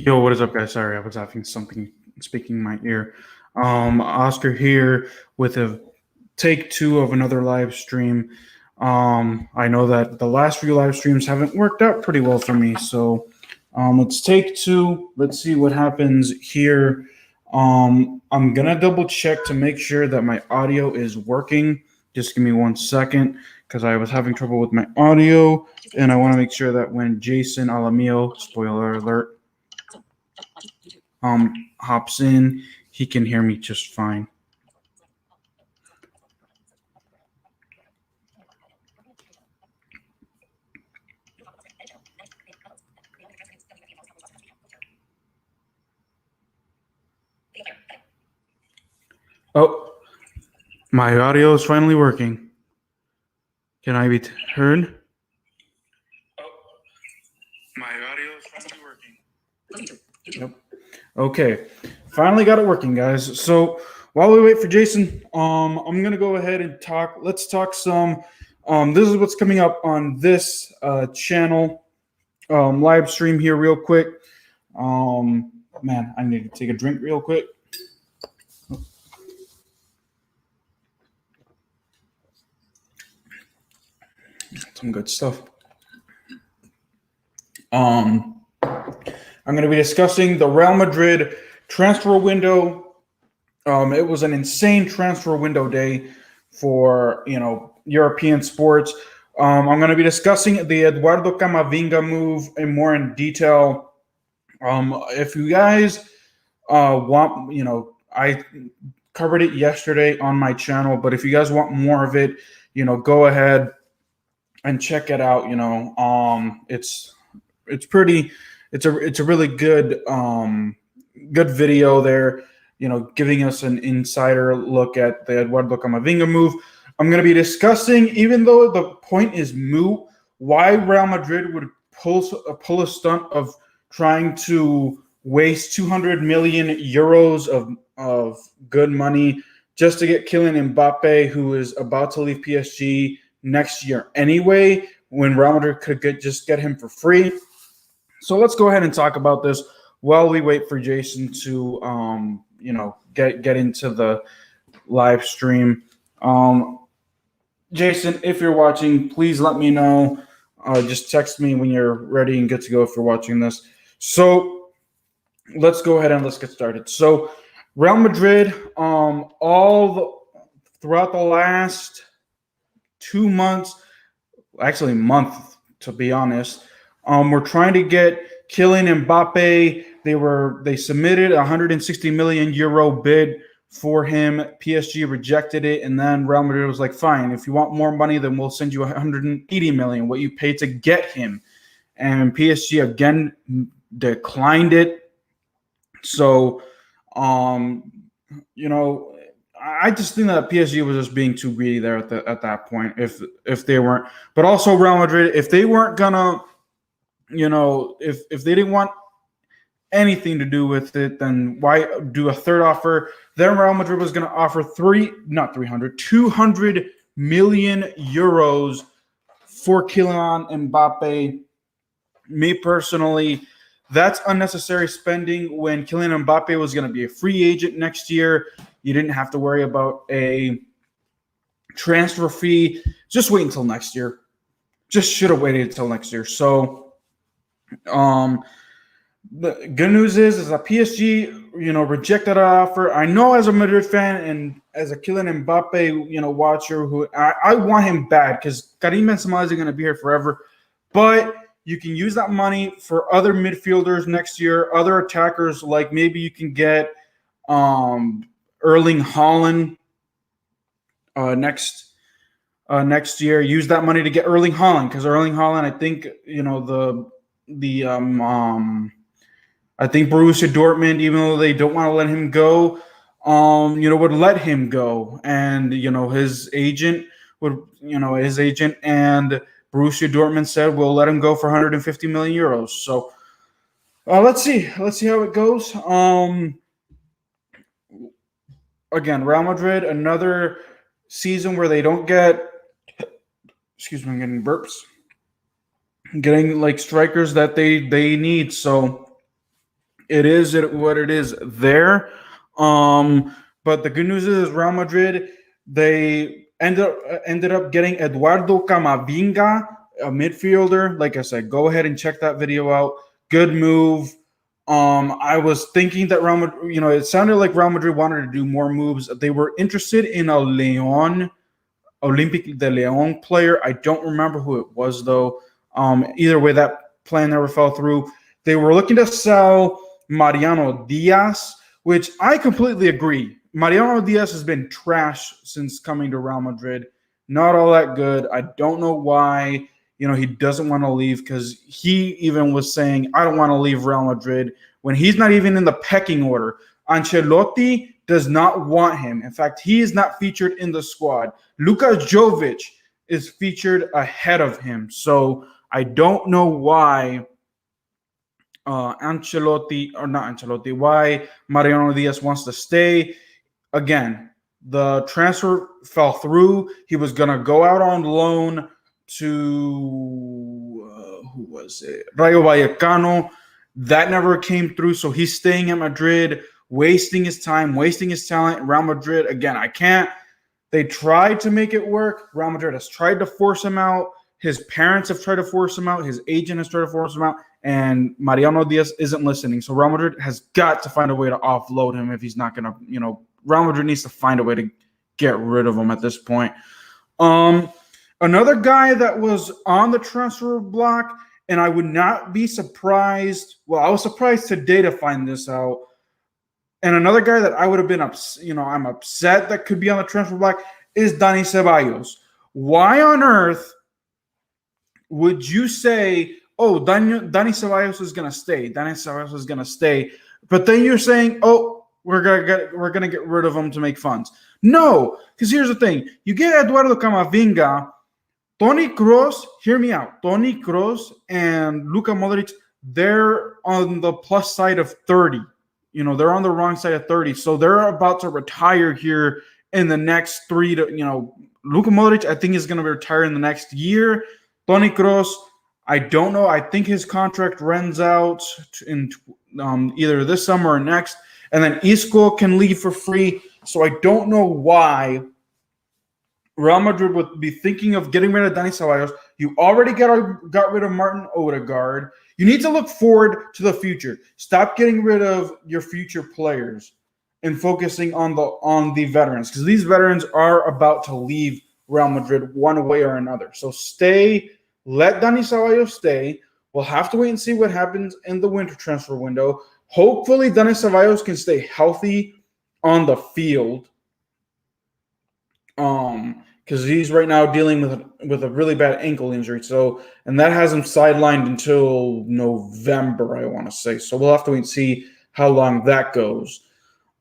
Yo, what is up, guys? Sorry, I was having something speaking in my ear. Oscar here with a take two of another live stream. I know that the last few live streams haven't worked out pretty well for me, so let's take two. Let's see what happens here. I'm gonna double check to make sure that my audio is working. Just give me 1 second because I was having trouble with my audio, and I want to make sure that when Jason Alamio, spoiler alert, hops in, he can hear me just fine. Oh, my audio is finally working. Can I be heard? Oh, my audio is finally working. Yep. Okay, finally got it working, guys. So while we wait for Jason, I'm gonna go ahead and talk. Let's talk some. This is what's coming up on this channel live stream here, real quick. Man, I need to take a drink real quick. Some good stuff. I'm going to be discussing the Real Madrid transfer window. It was an insane transfer window day for European sports. I'm going to be discussing the Eduardo Camavinga move in detail. If you guys want, I covered it yesterday on my channel, but if you guys want more of it, go ahead and check it out. It's a really good good video there, giving us an insider look at the Eduardo Camavinga move. I'm going to be discussing, even though the point is moot, why Real Madrid would pull a stunt of trying to waste 200 million euros of good money just to get Kylian Mbappe, who is about to leave PSG next year anyway, when Real Madrid could just get him for free. So let's go ahead and talk about this while we wait for Jason to get into the live stream. Jason, if you're watching, please let me know. Just text me when you're ready and good to go if you're watching this. So let's go ahead and let's get started. So Real Madrid, throughout the last 2 months, actually month to be honest, we're trying to get Kylian Mbappe. They submitted a 160 million euro bid for him. PSG rejected it, and then Real Madrid was like, "Fine, if you want more money, then we'll send you 180 million, what you paid to get him." And PSG again declined it. So, I just think that PSG was just being too greedy there at that point. If they weren't, but also Real Madrid, if they weren't gonna, if they didn't want anything to do with it, then why do a third offer? Then Real Madrid was going to offer 200 million euros for Kylian Mbappe. Me personally, that's unnecessary spending when Kylian Mbappe was going to be a free agent next year. You didn't have to worry about a transfer fee. Just wait until next year. Just should have waited until next year. So, the good news is that PSG, rejected our offer. I know as a Madrid fan and as a Kylian Mbappe, watcher, who I want him bad because Karim Benzema isn't going to be here forever. But you can use that money for other midfielders next year, other attackers, like maybe you can get Erling Haaland next year. Use that money to get Erling Haaland because Erling Haaland, I think, I think Borussia Dortmund, even though they don't want to let him go, would let him go, and his agent and Borussia Dortmund said we'll let him go for 150 million euros. So let's see how it goes. Again, Real Madrid, another season where they don't get. Excuse me, I'm getting burps. Getting like strikers that they need. So it is what it is there. But the good news is Real Madrid, they ended up getting Eduardo Camavinga, a midfielder. Like I said, go ahead and check that video out. Good move. I was thinking that Real Madrid, it sounded like Real Madrid wanted to do more moves. They were interested in a Olympique de Leon player. I don't remember who it was though. Either way, that plan never fell through. They were looking to sell Mariano Diaz, which I completely agree. Mariano Diaz has been trash since coming to Real Madrid. Not all that good. I don't know why, he doesn't want to leave, because he even was saying, I don't want to leave Real Madrid, when he's not even in the pecking order. Ancelotti does not want him. In fact, he is not featured in the squad. Luka Jovic is featured ahead of him. So I don't know why why Mariano Diaz wants to stay. Again, the transfer fell through. He was going to go out on loan to, who was it? Rayo Vallecano. That never came through, so he's staying at Madrid, wasting his time, wasting his talent. Real Madrid, again, I can't. They tried to make it work. Real Madrid has tried to force him out. His parents have tried to force him out. His agent has tried to force him out. And Mariano Diaz isn't listening. So Real Madrid has got to find a way to offload him if he's not going to, Real Madrid needs to find a way to get rid of him at this point. Another guy that was on the transfer block, and I would not be surprised. Well, I was surprised today to find this out. And another guy that I would have been, I'm upset that could be on the transfer block is Dani Ceballos. Why on earth would you say, oh, Dani Ceballos is going to stay. Dani Ceballos is going to stay. But then you're saying, oh, we're gonna get rid of him to make funds. No, because here's the thing. You get Eduardo Camavinga, Toni Kroos, hear me out. Toni Kroos and Luka Modric, they're on the plus side of 30. They're on the wrong side of 30. So they're about to retire here in the next 3 to, Luka Modric, I think, is going to retire in the next year. Toni Kroos, I don't know. I think his contract runs out in either this summer or next. And then Isco can leave for free. So I don't know why Real Madrid would be thinking of getting rid of Dani Ceballos. You already got rid of Martin Odegaard. You need to look forward to the future. Stop getting rid of your future players and focusing on the veterans, because these veterans are about to leave Real Madrid one way or another. So stay. Let Dani Ceballos stay. We'll have to wait and see what happens in the winter transfer window. Hopefully, Dani Ceballos can stay healthy on the field. Because he's right now dealing with a really bad ankle injury. So, and that has him sidelined until November, I want to say. So we'll have to wait and see how long that goes.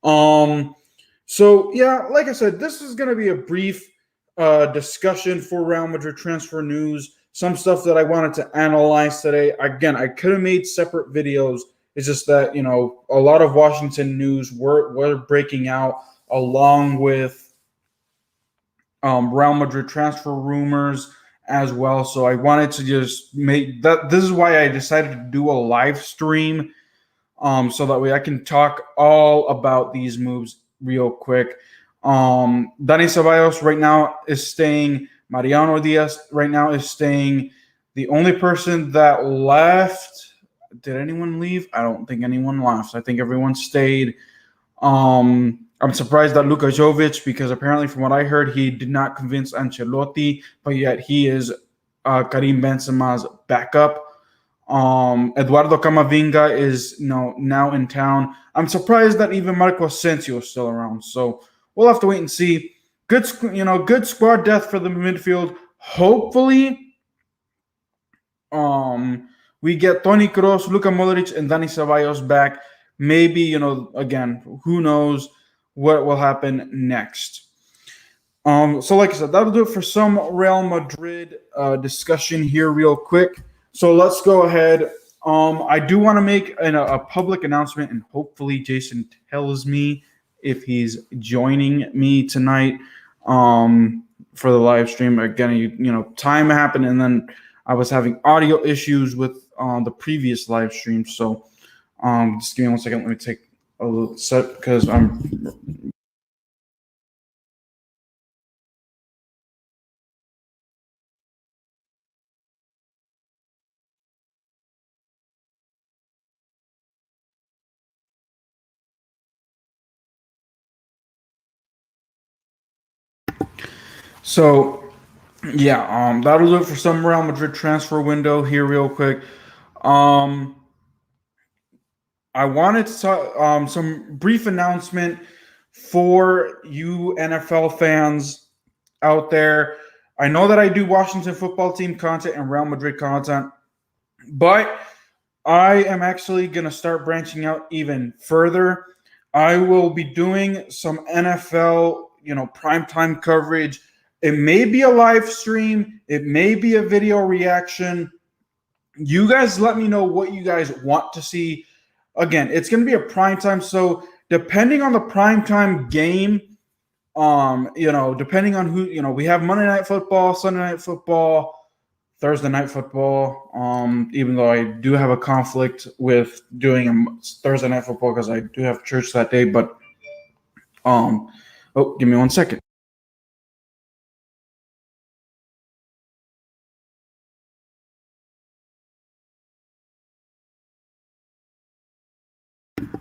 So yeah, like I said, this is going to be a brief discussion for Real Madrid transfer news. Some stuff that I wanted to analyze today. Again, I could have made separate videos. It's just that, a lot of Washington news were breaking out along with Real Madrid transfer rumors as well. So I wanted to just make that. This is why I decided to do a live stream, so that way I can talk all about these moves real quick. Dani Ceballos right now is staying. Mariano Diaz right now is staying. The only person that left, did anyone leave? I don't think anyone left. I think everyone stayed. I'm surprised that Luka Jovic, because apparently from what I heard, he did not convince Ancelotti, but yet he is Karim Benzema's backup. Eduardo Camavinga is now in town. I'm surprised that even Marco Asensio is still around. So we'll have to wait and see. Good squad depth for the midfield. Hopefully, we get Toni Kroos, Luka Modric, and Dani Ceballos back. Maybe, again, who knows what will happen next. So like I said, that'll do it for some Real Madrid discussion here real quick. So let's go ahead. I do want to make a public announcement, and hopefully Jason tells me if he's joining me tonight for the live stream. Again, time happened, and then I was having audio issues with the previous live stream. So Just give me 1 second. Let me take a little sip because I'm. So, yeah, that'll do it for some Real Madrid transfer window here, real quick. I wanted to talk, some brief announcement for you NFL fans out there. I know that I do Washington football team content and Real Madrid content, but I am actually going to start branching out even further. I will be doing some NFL, primetime coverage. It may be a live stream. It may be a video reaction. You guys let me know what you guys want to see. Again, it's going to be a primetime. So depending on the primetime game, depending on who, we have Monday Night Football, Sunday Night Football, Thursday Night Football. Even though I do have a conflict with doing a Thursday Night Football because I do have church that day. But, give me 1 second.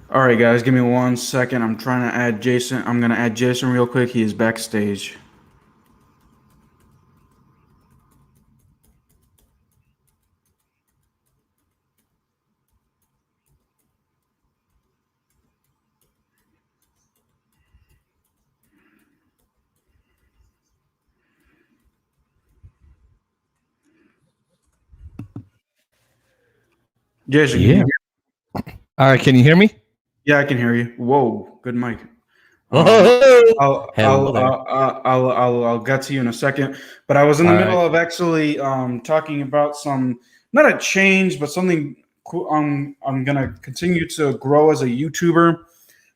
All right, guys, give me 1 second. I'm trying to add Jason. I'm going to add Jason real quick. He is backstage. Jason, yeah. All right, can you hear me? Yeah, I can hear you. Whoa, good mic. Hello I'll get to you in a second. But I was in the middle of actually talking about not a change, but something cool. I'm gonna continue to grow as a YouTuber,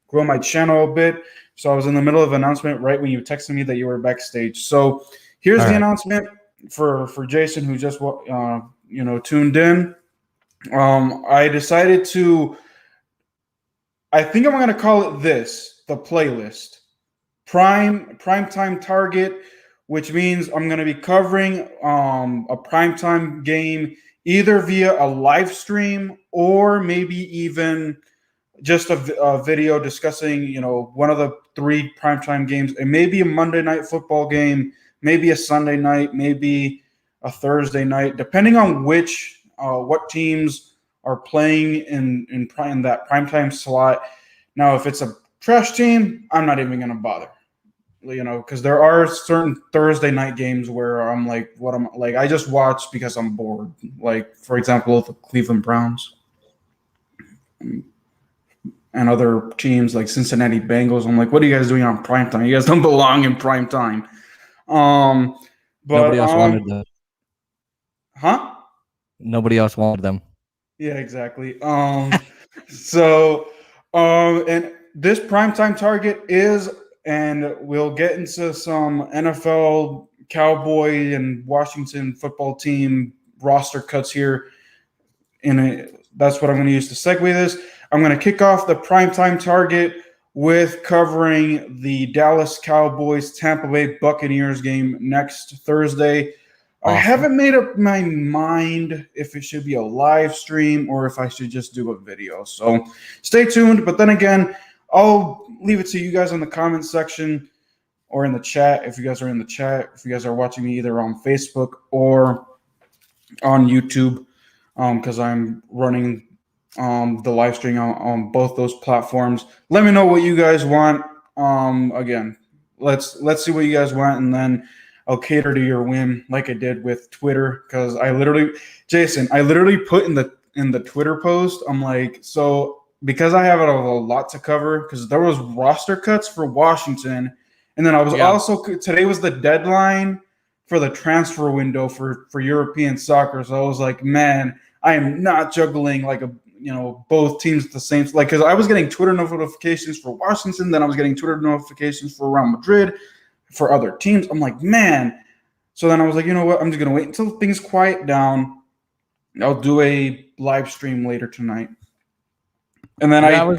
grow my channel a bit. So I was in the middle of an announcement right when you texted me that you were backstage. So here's the announcement for Jason, who just tuned in. I decided to. I think I'm going to call it the playlist. Primetime target, which means I'm going to be covering a primetime game either via a live stream or maybe even just a video discussing, one of the 3 primetime games. It may be a Monday Night Football game, maybe a Sunday night, maybe a Thursday night, depending on what teams are playing in that primetime slot. Now, if it's a trash team, I'm not even going to bother, because there are certain Thursday night games where I'm like, I just watch because I'm bored. Like, for example, the Cleveland Browns and other teams like Cincinnati Bengals. I'm like, what are you guys doing on primetime? You guys don't belong in primetime. But nobody else wanted them. Huh? Nobody else wanted them. Yeah, exactly. And this primetime target is, and we'll get into some NFL, Cowboy, and Washington football team roster cuts here. That's what I'm going to use to segue this. I'm going to kick off the primetime target with covering the Dallas Cowboys Tampa Bay Buccaneers game next Thursday. Awesome. I haven't made up my mind if it should be a live stream or if I should just do a video. So stay tuned. But then again, I'll leave it to you guys in the comment section or in the chat. If you guys are in the chat, if you guys are watching me either on Facebook or on YouTube, because I'm running the live stream on both those platforms. Let me know what you guys want. Again, let's see what you guys want, and then I'll cater to your whim like I did with Twitter, because Jason, I literally put in the Twitter post, I'm like, so because I have a lot to cover, because there was roster cuts for Washington, and then I was also, today was the deadline for the transfer window for European soccer. So I was like, man, I am not juggling like both teams at the same, because I was getting Twitter notifications for Washington, then I was getting Twitter notifications for Real Madrid, for other teams. I'm like, man. So then I was like, you know what? I'm just gonna wait until things quiet down. I'll do a live stream later tonight. And then Yeah, I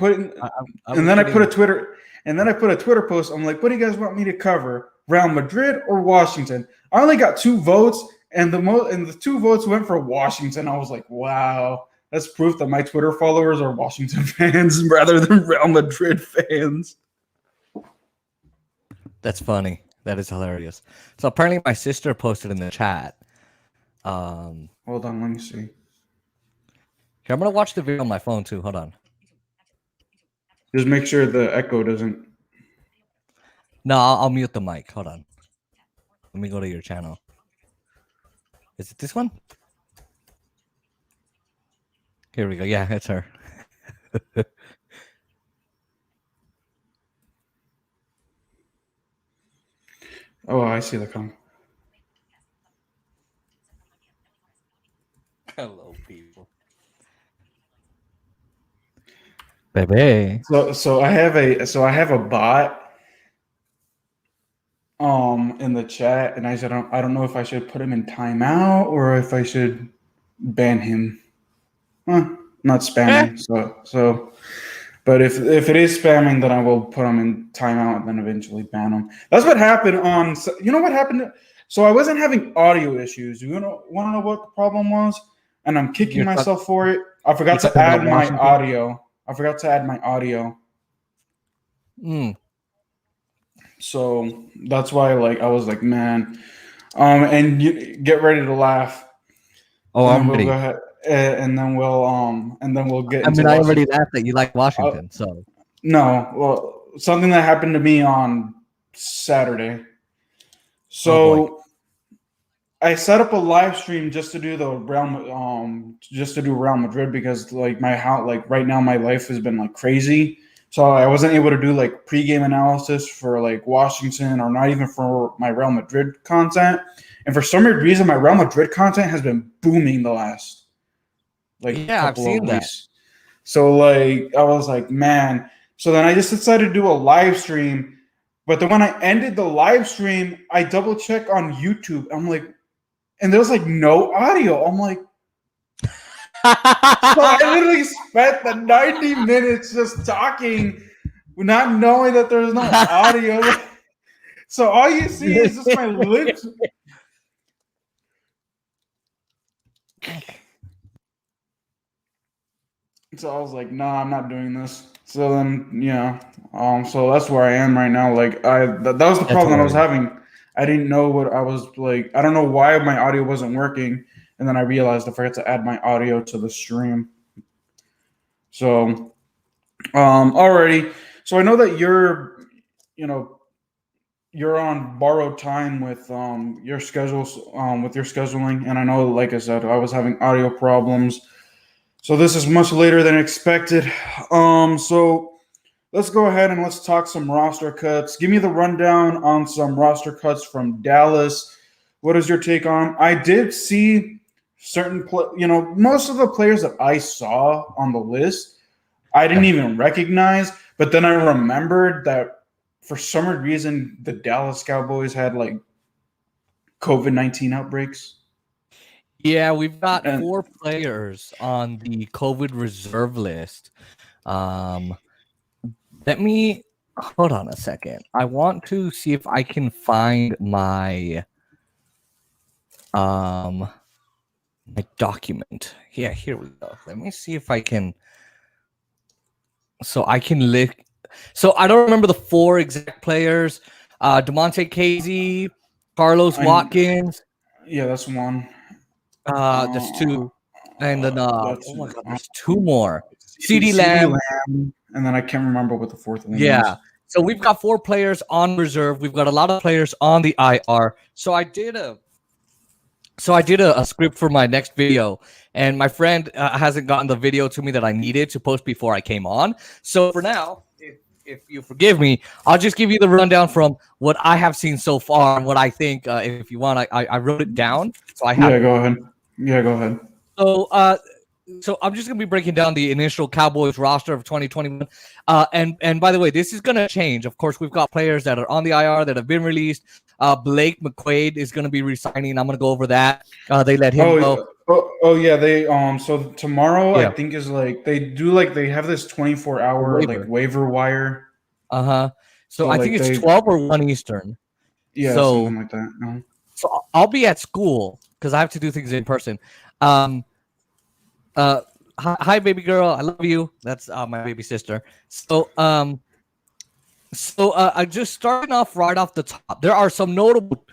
put a Twitter post. I'm like, what do you guys want me to cover? Real Madrid or Washington? I only got 2 votes, and the 2 votes went for Washington. I was like, wow, that's proof that my Twitter followers are Washington fans rather than Real Madrid fans. That's funny. That is hilarious. So apparently my sister posted in the chat. Hold on, let me see. Here, I'm gonna watch the video on my phone too. Hold on. Just make sure the echo doesn't. No, I'll mute the mic. Hold on. Let me go to your channel. Is it this one? Here we go. Yeah, it's her. Oh, I see the comment. Hello, people. Baby. So I have a bot in the chat, and I said I don't know if I should put him in timeout or if I should ban him. Not spamming. So but if it is spamming, then I will put him in timeout and then eventually ban him. That's what happened on. You know what happened? So I wasn't having audio issues. You want to know what the problem was? And I'm kicking myself for it. I forgot to add my audio. So that's why, I was like, man. And you get ready to laugh. Oh, I'm we'll ready. go ahead, and then we'll get. I mean, I already laughed that you like Washington. So no, well, something that happened to me on Saturday. So I set up a live stream just to do Real Madrid because my house, right now my life has been crazy. So I wasn't able to do pregame analysis for Washington or not even for my Real Madrid content. And for some weird reason, my Real Madrid content has been booming the last I've seen that. So I was like, man. So then I just decided to do a live stream. But then when I ended the live stream, I double check on YouTube. I'm like, and there's no audio. I'm like, so I literally spent the 90 minutes just talking, not knowing that there's no audio. So all you see is just my lips. So I was like, nah, I'm not doing this. So then, so that's where I am right now. That was the problem I was having. I didn't know what I was I don't know why my audio wasn't working. And then I realized I forgot to add my audio to the stream. So, alrighty. So I know that you're on borrowed time with your schedules, with your scheduling. And I know, like I said, I was having audio problems. So this is much later than expected. So let's go ahead and let's talk some roster cuts. Give me the rundown on some roster cuts from Dallas. What is your take on? I did see certain most of the players that I saw on the list, I didn't even recognize. But then I remembered that for some reason, the Dallas Cowboys had COVID-19 outbreaks. Yeah, we've got 4 players on the COVID reserve list. Let me hold on a second. I want to see if I can find my my document. Yeah, here we go. Let me see if I can. So I can look. So I don't remember the 4 exact players. DeMonte Casey, Carlos Watkins. Yeah, that's one. There's 2, and then oh my God, there's 2 more. CeeDee Lamb, and then I can't remember what the 4th one yeah. was. So we've got 4 players on reserve. We've got a lot of players on the IR. So I did a script for my next video, and my friend hasn't gotten the video to me that I needed to post before I came on. So for now, if you forgive me, I'll just give you the rundown from what I have seen so far and what I think. If you want, I wrote it down. So I have. Yeah, go ahead. Yeah, go ahead. So I'm just gonna be breaking down the initial Cowboys roster of 2021. And by the way, this is gonna change. Of course, we've got players that are on the IR that have been released. Blake Mcquaid is gonna be resigning. I'm gonna go over that. They let him go. Oh yeah, they so tomorrow I Yeah, think is like they have this 24-hour like waiver. waiver wire. So So I think like it's they 12 or 1 Eastern. yeah, something So like that. No. I'll be at school because I have to do things in person. Um, hi, baby girl, I love you. That's my baby sister. I just starting off right off the top. There are some notable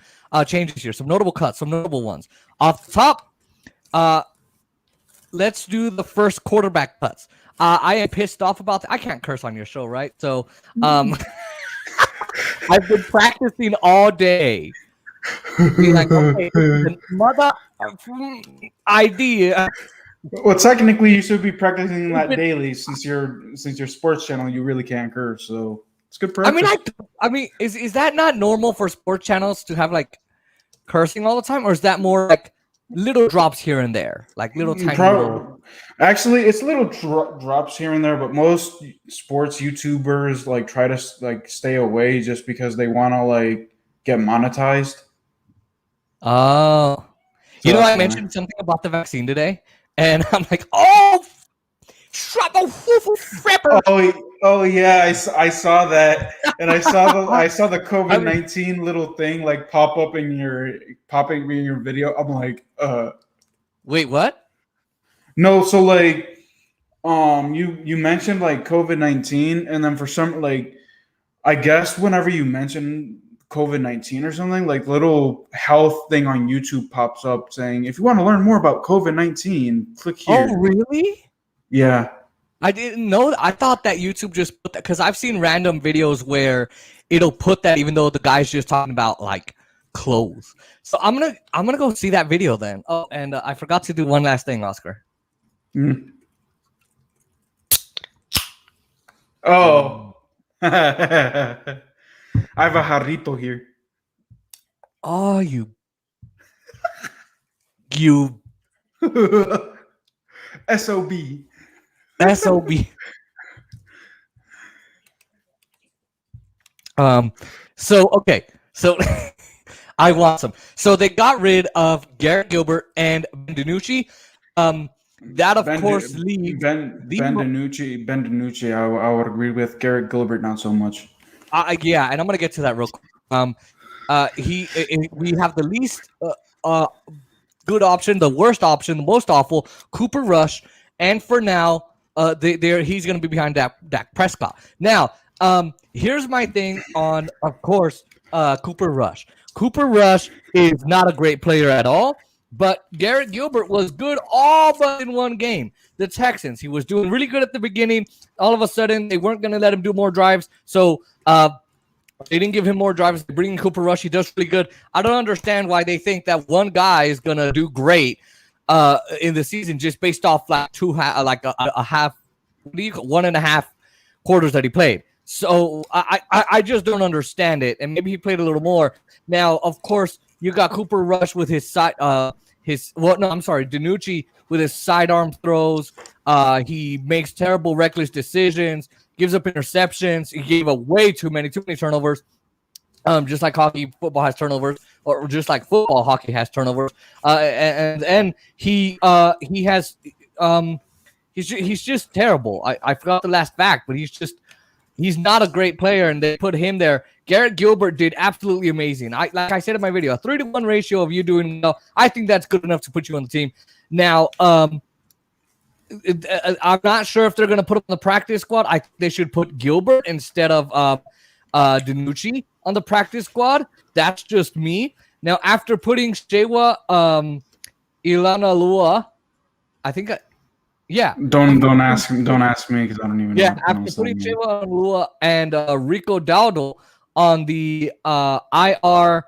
changes here, some notable cuts, some notable ones. Off the top, let's do the first quarterback cuts. I am pissed off about that. I can't curse on your show, right? So I've been practicing all day. Be like, okay, this is a mother idea. Well, technically, you should be practicing that daily since your sports channel. You really can't curse, so it's good I mean, practice. is that not normal for sports channels to have like cursing all the time, or is that more like little drops here and there, like little tiny little? Actually, it's little drops here and there, but most sports YouTubers like try to like stay away just because they want to like get monetized. Oh, So I that's why. mentioned something about the vaccine today, and I'm like, oh, shut the fripper. Oh yeah, I saw that, and I saw the I COVID mean, 19 little thing like popping in your video. I'm like, wait, what? no, so like you mentioned like COVID 19, and then for some like I guess whenever you mention COVID 19 or something, like little health thing on YouTube pops up saying if you want to learn more about COVID 19, click Oh, here. really? Yeah. I didn't know. I thought that YouTube just put that because I've seen random videos where it'll put that even though the guy's just talking about like clothes. So I'm gonna go see that video then. Oh, and I forgot to do one last thing, Oscar. Mm. Oh. I have a jarrito here. Oh, you SOB. SOB. So okay. So I want some. So they got rid of Garrett Gilbert and Ben DiNucci. That of course leaves Ben the DiNucci. I would agree with Garrett Gilbert not so much. yeah, and I'm gonna get to that real quick. We have the least good option, the worst option, the most awful, Cooper Rush, and for now, he's going to be behind Dak Prescott. Now, here's my thing on, of course, Cooper Rush. Cooper Rush is not a great player at all, but Garrett Gilbert was good all but in one game. The Texans, he was doing really good at the beginning. All of a sudden, they weren't going to let him do more drives, so they didn't give him more drives. They bring in Cooper Rush. He does really good. I don't understand why they think that one guy is going to do great in the season just based off like a half, 1.5 quarters that he played. So I just don't understand it. And maybe he played a little more. Now, of course, you got Cooper Rush with his DiNucci with his sidearm throws. He makes terrible, reckless decisions. Gives up interceptions. He gave away too many turnovers. Just like football has turnovers, or just like hockey has turnovers. And he has he's just terrible. I forgot the last fact, but he's not a great player, and they put him there. Garrett Gilbert did absolutely amazing. Like I said in my video, a 3-to-1 ratio of you doing well. I think that's good enough to put you on the team. Now, I'm not sure if they're going to put him on the practice squad. I think they should put Gilbert instead of DiNucci on the practice squad. That's just me. Now, after putting Shewa Ilanalua, I think, yeah. Don't ask me because I don't even know. Yeah, after putting Shewa Ilanalua and Rico Dowdle on the IR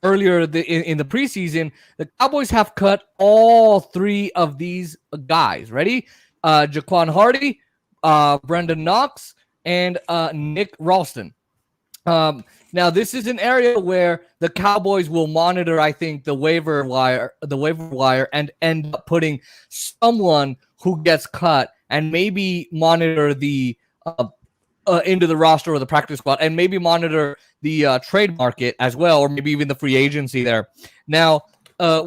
earlier in the preseason, the Cowboys have cut all 3 of these guys. Ready? Jaquan Hardy, Brendan Knox, and Nick Ralston. Now, this is an area where the Cowboys will monitor, I think, the waiver wire, and end up putting someone who gets cut, and maybe monitor the into the roster or the practice squad, and maybe monitor the trade market as well, or maybe even the free agency there. Now,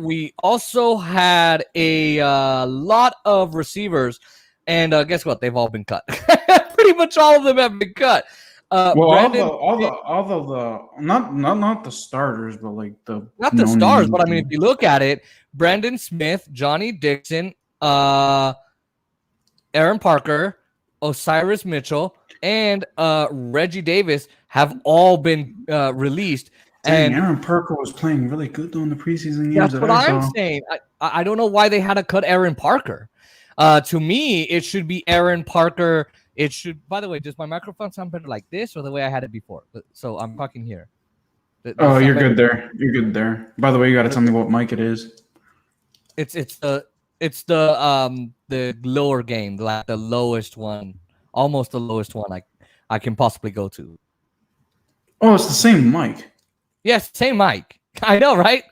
we also had a lot of receivers, and guess what? They've all been cut. Pretty much all of them have been cut. Well, Brandon, not the starters, but like the not the stars, but I mean, team. if you look at it, Brandon Smith, Johnny Dixon, Aaron Parker, Osiris Mitchell, and Reggie Davis have all been released. Dang, And Aaron Parker was playing really good though in the preseason games. that's what I'm saying. I don't know why they had to cut Aaron Parker. To me, it should be Aaron Parker. It should. By the way, does my microphone sound better like this or the way I had it before? So I'm talking here. Oh, you're good there. You're good there. By the way, you got to tell me what mic it is. It's the lower game, like the lowest one, almost the lowest one I can possibly go to. Oh, it's the same mic. Yes, same mic. I know, right?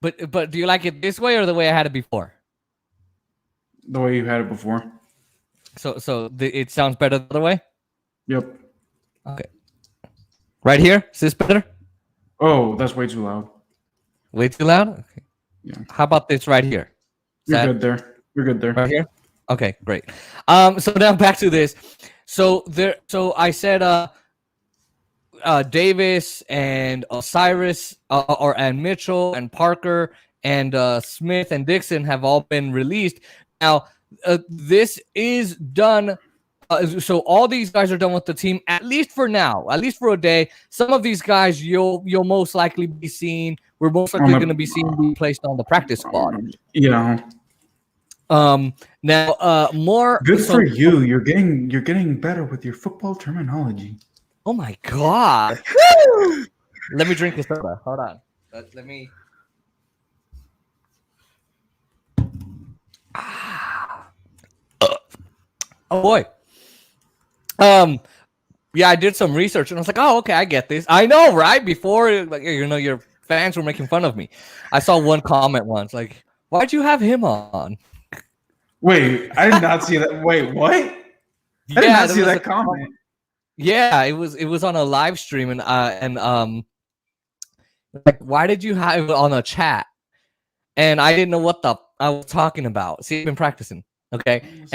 But do you like it this way or the way I had it before? The way you had it before. So it sounds better the other way? Yep. Okay. Right here? Is this better? Oh, that's way too loud. Way too loud? Okay. Yeah. How about this right here? You're good there. You're good there. Right here? Okay, great. So now back to this. So I said Davis and Osiris and Mitchell and Parker and Smith and Dixon have all been released. Now, this is done. So all these guys are done with the team, at least for now, at least for a day. Some of these guys you'll most likely be seeing. We're most likely going to be seeing be placed on the practice squad. Yeah. Now, more good for you. You're getting better with your football terminology. Oh my god! Let me drink this soda. Hold on. Let me. Oh boy. Yeah, I did some research and I was like, oh, okay, I get this. I know, right? Before, like, your fans were making fun of me. I saw one comment once, like, why'd you have him on? Wait, I did not see that. Wait, what? I did not see that comment. Yeah, it was on a live stream and like, why did you have it on a chat? And I didn't know what I was talking about. See, I've been practicing. Okay.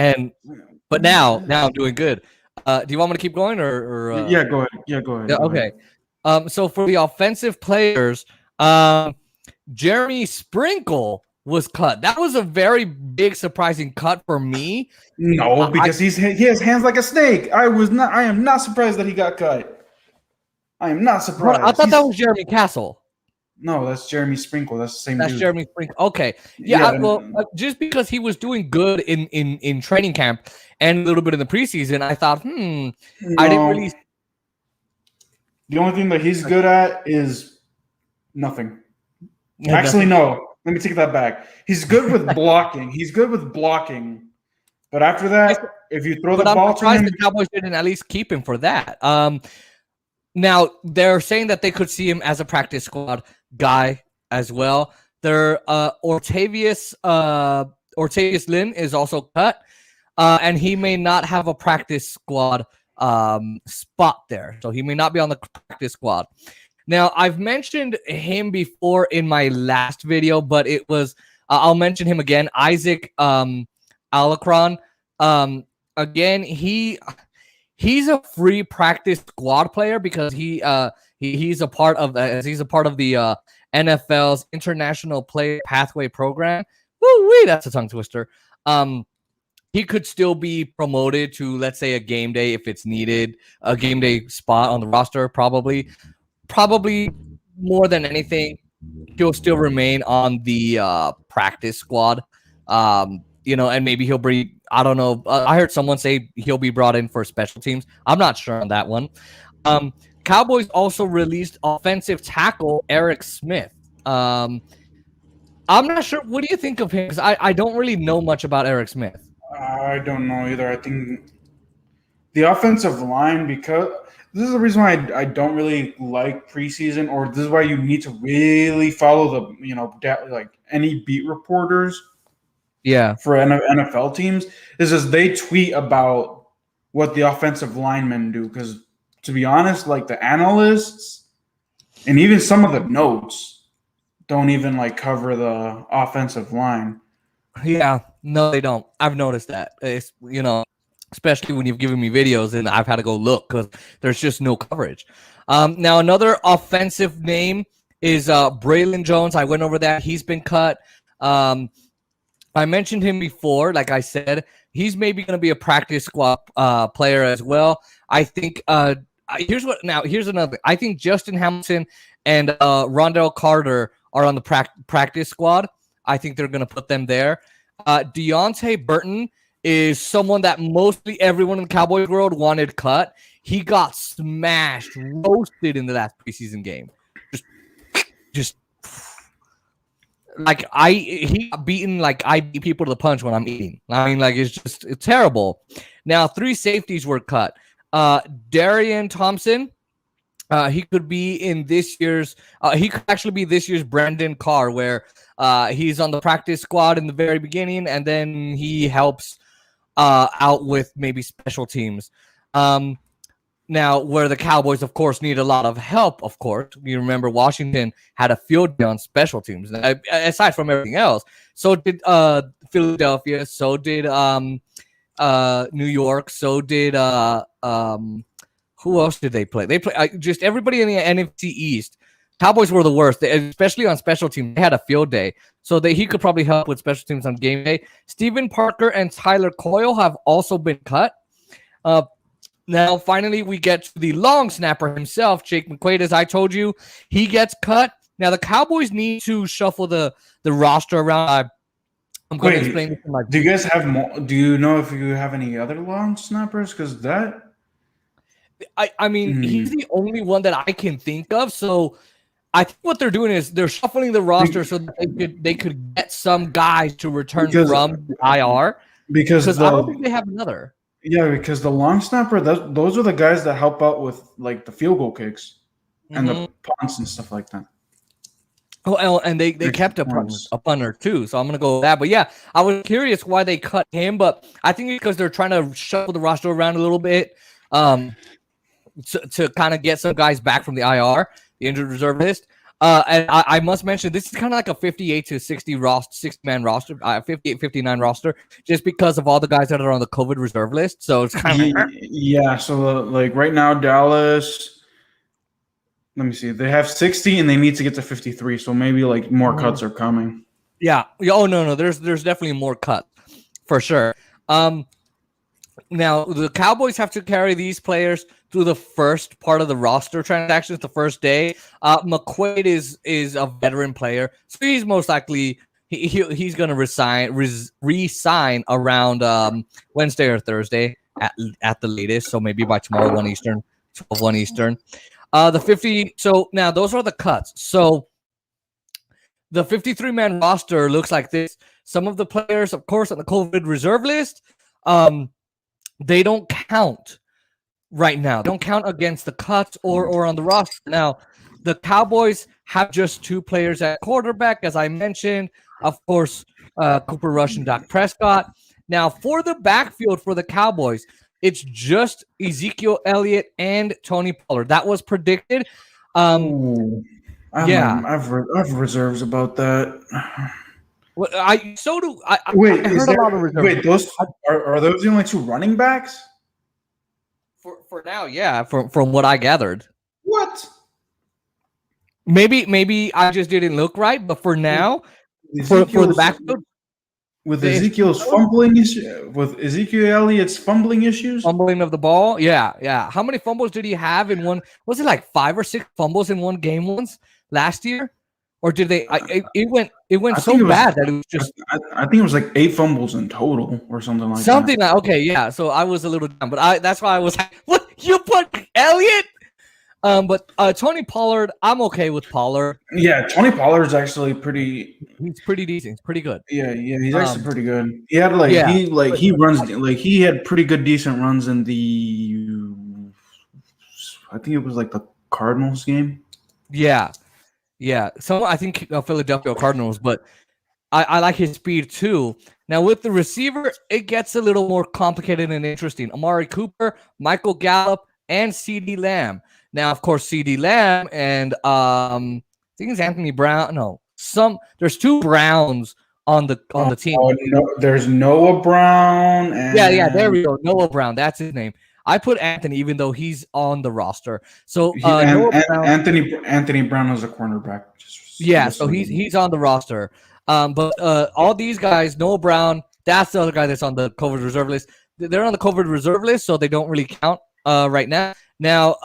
But now I'm doing good. Do you want me to keep going or Yeah, go ahead. Yeah, go ahead. Yeah, okay. So for the offensive players, Jeremy Sprinkle was cut. That was a very big surprising cut for me. No, because he has hands like a snake. I am not surprised that he got cut. I am not surprised. I thought that was Jeremy Castle. No, that's Jeremy Sprinkle. That's the same dude. Jeremy Sprinkle. Okay. Yeah, just because he was doing good in training camp and a little bit in the preseason, I thought, no. I didn't really. The only thing that he's good at is nothing. Actually, no. Let me take that back. He's good with blocking. But after that, if you throw the ball to him, the Cowboys didn't at least keep him for that. Now they're saying that they could see him as a practice squad guy as well. Ortavius Lynn is also cut, and he may not have a practice squad spot there, so he may not be on the practice squad. Now, I've mentioned him before in my last video, but it was I'll mention him again. Isaac Alacron. Again, he's a free practice squad player because he's a part of the NFL's International Player Pathway Program. Woo-wee, that's a tongue twister. He could still be promoted to, let's say, a game day if it's needed, a game day spot on the roster, probably more than anything, he'll still remain on the practice squad. And maybe he'll be, I don't know. I heard someone say he'll be brought in for special teams. I'm not sure on that one. Cowboys also released offensive tackle Eric Smith. I'm not sure. What do you think of him? Because I don't really know much about Eric Smith. I don't know either. I think the offensive line, because this is the reason why I don't really like preseason, or this is why you need to really follow the, like any beat reporters. Yeah. For NFL teams, is as they tweet about what the offensive linemen do. Because to be honest, like the analysts and even some of the notes don't even like cover the offensive line. Yeah, no, they don't. I've noticed that. It's especially when you've given me videos and I've had to go look because there's just no coverage. Now another offensive name is Braylon Jones. I went over that. He's been cut. I mentioned him before. Like I said, he's maybe going to be a practice squad player as well. I think. Here's another. I think Justin Hamilton and Rondell Carter are on the practice squad. I think they're going to put them there. Deontay Burton is someone that mostly everyone in the Cowboys world wanted cut. He got smashed, roasted in the last preseason game. Just like he got beaten like I beat people to the punch when I'm eating. I mean, like it's terrible. Now, 3 safeties were cut. Darian Thompson. He could be in this year's. He could actually be this year's Brandon Carr, where he's on the practice squad in the very beginning, and then he helps out with maybe special teams. Now, where the Cowboys, of course, need a lot of help. Of course, you remember Washington had a field day on special teams. Aside from everything else, so did Philadelphia. So did New York. So did who else did they play? They play just everybody in the NFC East. Cowboys were the worst, especially on special teams. They had a field day, so he could probably help with special teams on game day. Stephen Parker and Tyler Coyle have also been cut. Now, finally, we get to the long snapper himself, Jake Mcquaid. As I told you, he gets cut. Now, the Cowboys need to shuffle the roster around. I'm going to explain this to my. Do you guys have more? Do you know if you have any other long snappers? Because that. I mean, he's the only one that I can think of. So I think what they're doing is they're shuffling the roster so that they could get some guys to return from IR. Because I don't think they have another. Yeah, because the long snapper, those are the guys that help out with like the field goal kicks and the punts and stuff like that. Oh, and they kept a punter too, so I'm gonna go with that. But yeah, I was curious why they cut him, but I think it's because they're trying to shuffle the roster around a little bit. To kind of get some guys back from the IR, the injured reserve list. And I must mention, this is kind of like a 58 to 60 6-man roster, 58-59 roster, just because of all the guys that are on the COVID reserve list. So it's kind of yeah. So like right now, Dallas. Let me see. They have 60 and they need to get to 53. So maybe like more cuts are coming. Yeah. Oh no. There's definitely more cuts for sure. Now, the Cowboys have to carry these players through the first part of the roster transactions, the first day. Mcquaid is a veteran player, so he's most likely he's going to re-sign around Wednesday or Thursday at the latest, so maybe by tomorrow, 1 Eastern, 12-1 Eastern. The 50. So now those are the cuts. So the 53-man roster looks like this. Some of the players, of course, on the COVID reserve list, they don't count right now. They don't count against the cuts or on the roster. Now, the Cowboys have just 2 players at quarterback, as I mentioned. Of course, Cooper Rush and Dak Prescott. Now, for the backfield for the Cowboys, it's just Ezekiel Elliott and Tony Pollard. That was predicted. I've reserves about that. Well, I heard a lot of reserves. Wait, those are those the only 2 running backs? For now, yeah. From what I gathered. What? Maybe I just didn't look right, but for now, for the backfield, with Ezekiel's fumbling issue, with Ezekiel Elliott's fumbling issues, fumbling of the ball, yeah. How many fumbles did he have in one? Was it like 5 or 6 fumbles in one game once last year? Or did they? It went so bad that it was just. I think it was like 8 fumbles in total, or something like that. Something like, okay, yeah. So I was a little down, but that's why I was like, "What, you put Elliott?" But Tony Pollard, I'm okay with Pollard. Yeah, Tony Pollard's actually pretty. He's pretty decent. He's pretty good. Yeah, he's actually pretty good. He had he had pretty good, decent runs in the. I think it was like the Cardinals game. Yeah. So I think Philadelphia Cardinals, but I like his speed too. Now with the receiver, it gets a little more complicated and interesting. Amari Cooper, Michael Gallup, and CeeDee Lamb. Now, of course, CeeDee Lamb and I think it's Anthony Brown. No, there's two Browns on the team. No, there's Noah Brown and Yeah, there we go. Noah Brown, that's his name. I put Anthony even though he's on the roster. So Noah Brown, Anthony Brown is a cornerback. so he's on the roster. But all these guys, Noah Brown, that's the other guy that's on the COVID reserve list. They're on the COVID reserve list, so they don't really count right now. Now,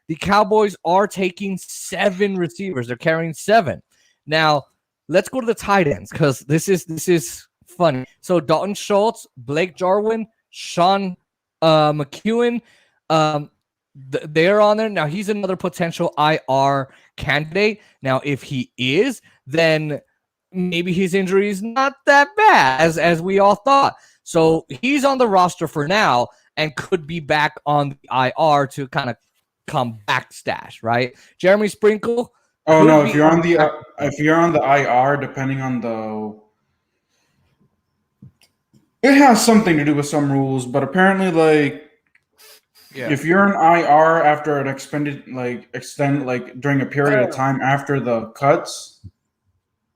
the Cowboys are taking 7 receivers. They're carrying 7. Now, let's go to the tight ends because this is funny. So Dalton Schultz, Blake Jarwin, Sean McEwen, they're on there. Now, he's another potential IR candidate. Now, if he is, then maybe his injury is not that bad as we all thought. So he's on the roster for now and could be back on the IR to kind of come back stash, right? Jeremy Sprinkle. Oh no, if you're on the IR, depending on it has something to do with some rules, but apparently if you're an IR after an extended during a period of time after the cuts,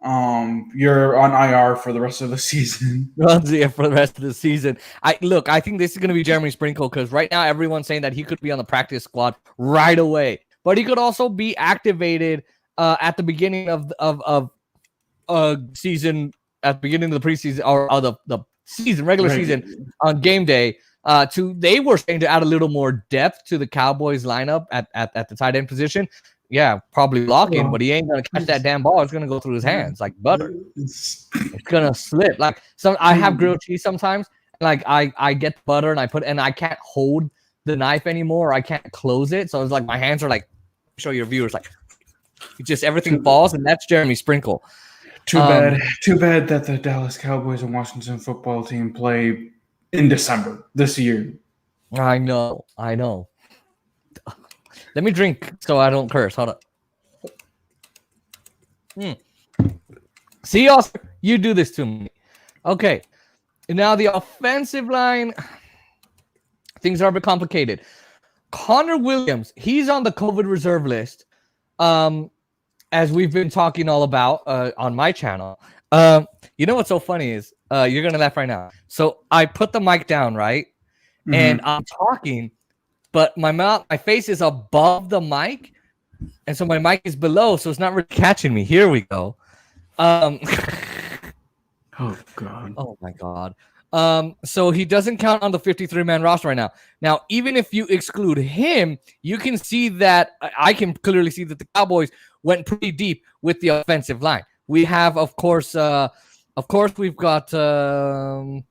you're on IR for the rest of the season. Yeah, for the rest of the season. I think this is going to be Jeremy Sprinkle because right now everyone's saying that he could be on the practice squad right away, but he could also be activated at the beginning of season, at the beginning of the preseason or the season, regular season on game day. They were saying to add a little more depth to the Cowboys lineup at the tight end position. Yeah, probably locking, but he ain't gonna catch that damn ball. It's gonna go through his hands like butter. It's gonna slip. Like I have grilled cheese sometimes. Like I get butter and I can't hold the knife anymore. I can't close it, so it's like my hands are like. Show your viewers like just everything falls, and that's Jeremy Sprinkle. Too bad that the Dallas Cowboys and Washington football team play in December this year. I know. Let me drink so I don't curse. Hold up. See, Oscar, you do this to me. Okay. Now the offensive line, things are a bit complicated. Connor Williams, he's on the COVID reserve list, as we've been talking all about on my channel. You know what's so funny is you're going to laugh right now. So I put the mic down, right? Mm-hmm. And I'm talking, but my face is above the mic, and so my mic is below, so it's not really catching me. Here we go. Oh God. Oh my God. So he doesn't count on the 53-man roster right now. Now, even if you exclude him, you can see that I can clearly see that the Cowboys went pretty deep with the offensive line. We have, of course, we've got. I'm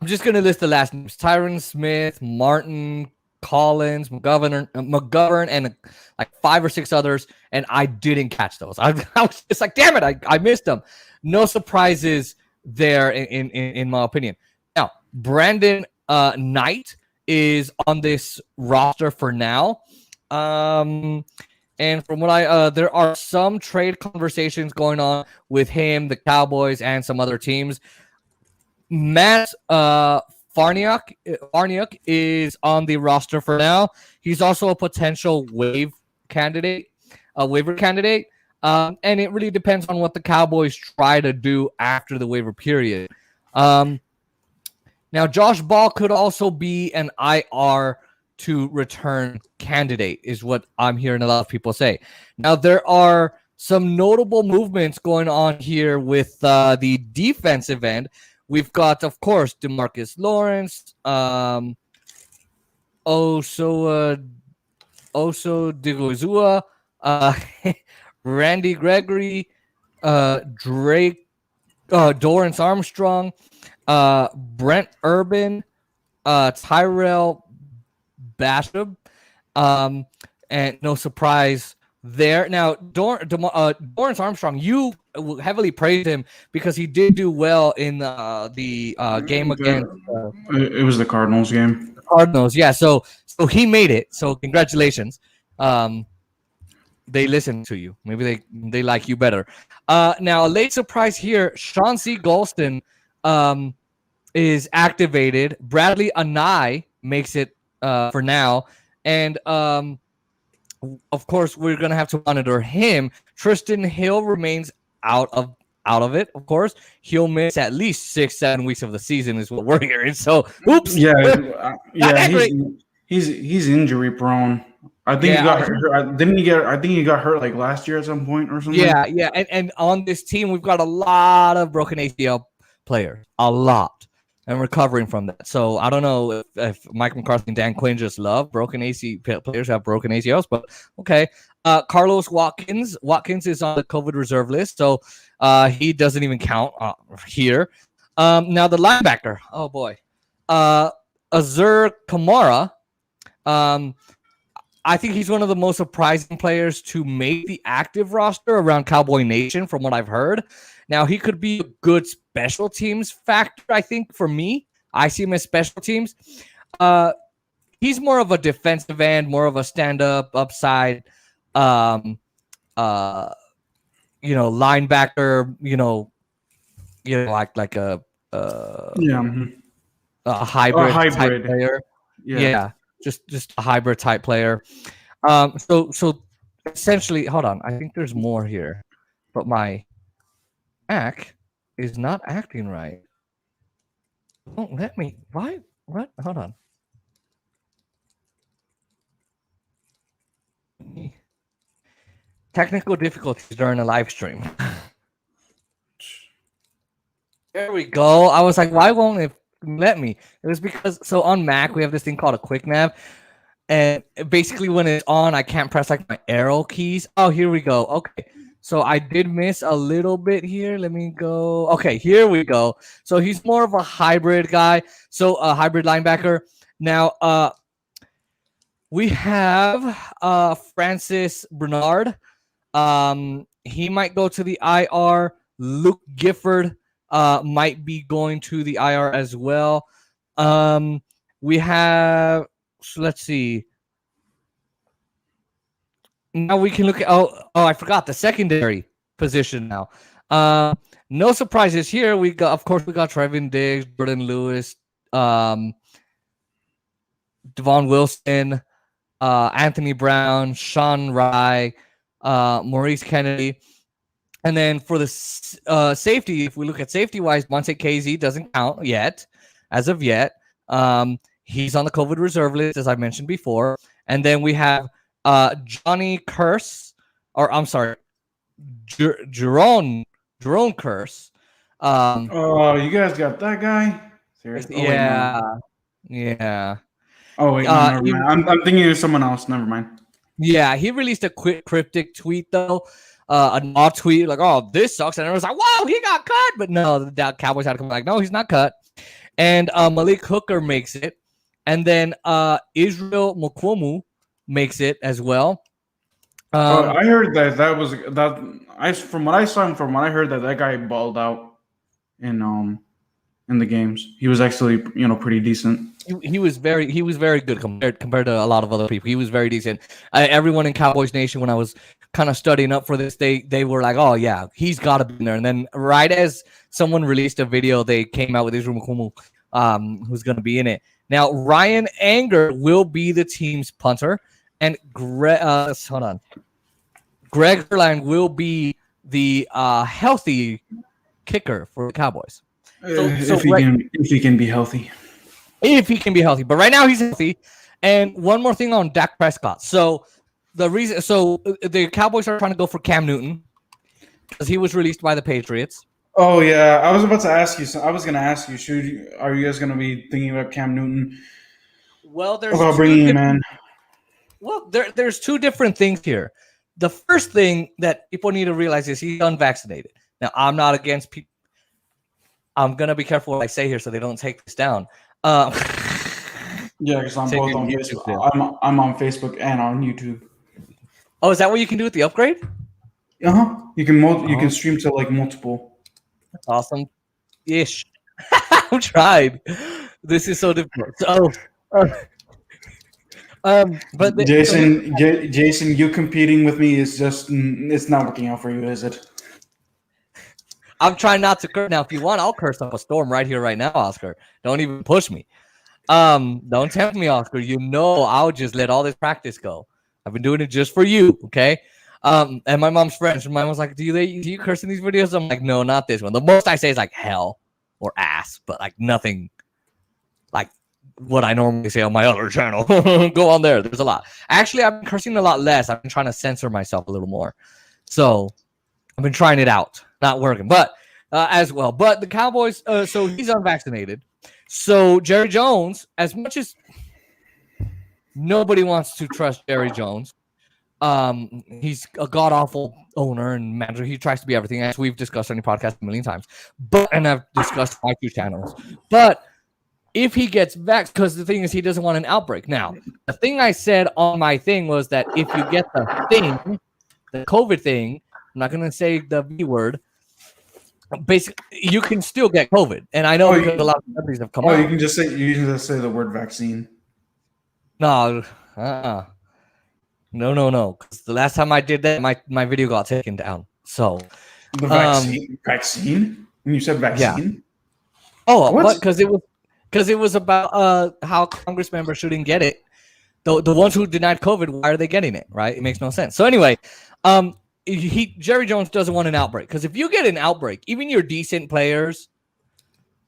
just going to list the last names: Tyron Smith, Martin, Collins, McGovern, and like 5 or 6 others. And I didn't catch those. I was just like, damn it, I missed them. No surprises there in my opinion. Now, Brandon Knight is on this roster for now. And from what there are some trade conversations going on with him, the Cowboys, and some other teams. Matt Farniok is on the roster for now. He's also a potential waiver candidate. And it really depends on what the Cowboys try to do after the waiver period. Now, Josh Ball could also be an IR to return candidate, is what I'm hearing a lot of people say. Now, there are some notable movements going on here with the defensive end. We've got, of course, DeMarcus Lawrence, Oso Digozua, Randy Gregory, Drake, Dorrance Armstrong, Brent Urban, Tyrell Basham, and no surprise there. Now, Dorrance Armstrong, you heavily praised him because he did do well in the game against. It was the Cardinals game. Cardinals, yeah. So he made it. So congratulations. They listen to you. Maybe they like you better. Now, a late surprise here. Sean C. Golston is activated. Bradley Anai makes it for now. And of course, we're gonna have to monitor him. Tristan Hill remains out of it. Of course, he'll miss at least 6-7 weeks of the season, is what we're hearing. So, oops. Yeah, Not that great. he's injury prone. I think he got hurt. Didn't he get? I think he got hurt like last year at some point or something. Yeah. And on this team, we've got a lot of broken ACL players, a lot, and recovering from that. So I don't know if Mike McCarthy and Dan Quinn just love broken ACL players who have broken ACLs, but okay. Carlos Watkins is on the COVID reserve list, so he doesn't even count here. Now the linebacker, oh boy, Azer Kamara. I think he's one of the most surprising players to make the active roster around Cowboy Nation, from what I've heard. Now, he could be a good special teams factor, I think, for me. I see him as special teams. He's more of a defensive end, more of a stand-up, upside, linebacker, like a hybrid type player. Yeah. Just a hybrid type player. So essentially, hold on. I think there's more here, but my Mac is not acting right. Don't let me. Why? What? Hold on. Technical difficulties during a live stream. There we go. I was like, why won't it let me? It was because, so on Mac, we have this thing called a quick nav. And basically when it's on, I can't press like my arrow keys. Oh, here we go. Okay. So I did miss a little bit here. Let me go. Okay, here we go. So he's more of a hybrid guy. So a hybrid linebacker. Now, we have Francis Bernard. He might go to the IR. Luke Gifford might be going to the IR as well. We have, so let's see. Now we can look at, I forgot the secondary position now. No surprises here. We got Trevin Diggs, Jordan Lewis, Devon Wilson, Anthony Brown, Sean Rye, Maurice Kennedy. And then for the safety, if we look at safety-wise, Monte KZ doesn't count yet, as of yet. He's on the COVID reserve list, as I mentioned before. And then we have Johnny Curse, or I'm sorry, Jerome Curse. You guys got that guy? Seriously? Yeah. Oh, wait, no, never mind. I'm thinking of someone else. Never mind. Yeah, he released a quick cryptic tweet, though. An odd tweet, like, oh, this sucks. And everyone's like, wow, he got cut. But no, the Cowboys had to come back. No, he's not cut. And Malik Hooker makes it. And then Israel Mkwamu makes it as well. I heard from what I saw and from what I heard that guy balled out in the games. He was actually pretty decent. He was very good compared to a lot of other people. He was very decent. Everyone in Cowboys Nation, when I was kind of studying up for this, they were like, oh yeah, he's got to be in there. And then right as someone released a video, they came out with Israel Mkwamu, who's going to be in it. Now Ryan Anger will be the team's punter, and Greg Erline will be the healthy kicker for the Cowboys. If he can be healthy. If he can be healthy. But right now he's healthy. And one more thing on Dak Prescott. So the Cowboys are trying to go for Cam Newton because he was released by the Patriots. Oh yeah, I was about to ask you. So I was going to ask you, are you guys going to be thinking about Cam Newton? Well, about bringing him in. Well, there's two different things here. The first thing that people need to realize is he's unvaccinated. Now, I'm not against people. I'm gonna be careful what I say here so they don't take this down. Yeah, because I'm both on Facebook. I'm on Facebook and on YouTube. Oh, is that what you can do with the upgrade? You can stream to like multiple. That's awesome. Ish. I've tried. This is so difficult. But Jason, you competing with me is it's not working out for you, is it? I'm trying not to curse. Now, if you want, I'll curse up a storm right here, right now, Oscar. Don't even push me. Don't tempt me, Oscar. I'll just let all this practice go. I've been doing it just for you, okay? And my mom's friends. My mom's like, do you curse in these videos? I'm like, no, not this one. The most I say is like hell or ass, but like nothing like what I normally say on my other channel. Go on there. There's a lot. Actually, I've been cursing a lot less. I've been trying to censor myself a little more. So I've been trying it out. Not working, but as well. But the Cowboys, so he's unvaccinated. So Jerry Jones, as much as nobody wants to trust Jerry Jones, he's a god-awful owner and manager. He tries to be everything, as we've discussed on the podcast a million times. And I've discussed my 2 channels. But if he gets vaxxed, because the thing is, he doesn't want an outbreak. Now, the thing I said on my thing was that if you get the COVID thing, I'm not going to say the V word, basically, you can still get COVID. And I know because a lot of countries have come out. You can just say the word vaccine. No, no. Because the last time I did that, my video got taken down. So the vaccine? When you said vaccine? Yeah. Oh, what? Because it was about how Congress members shouldn't get it. The ones who denied COVID, why are they getting it? Right? It makes no sense. So anyway, Jerry Jones doesn't want an outbreak, because if you get an outbreak, even your decent players,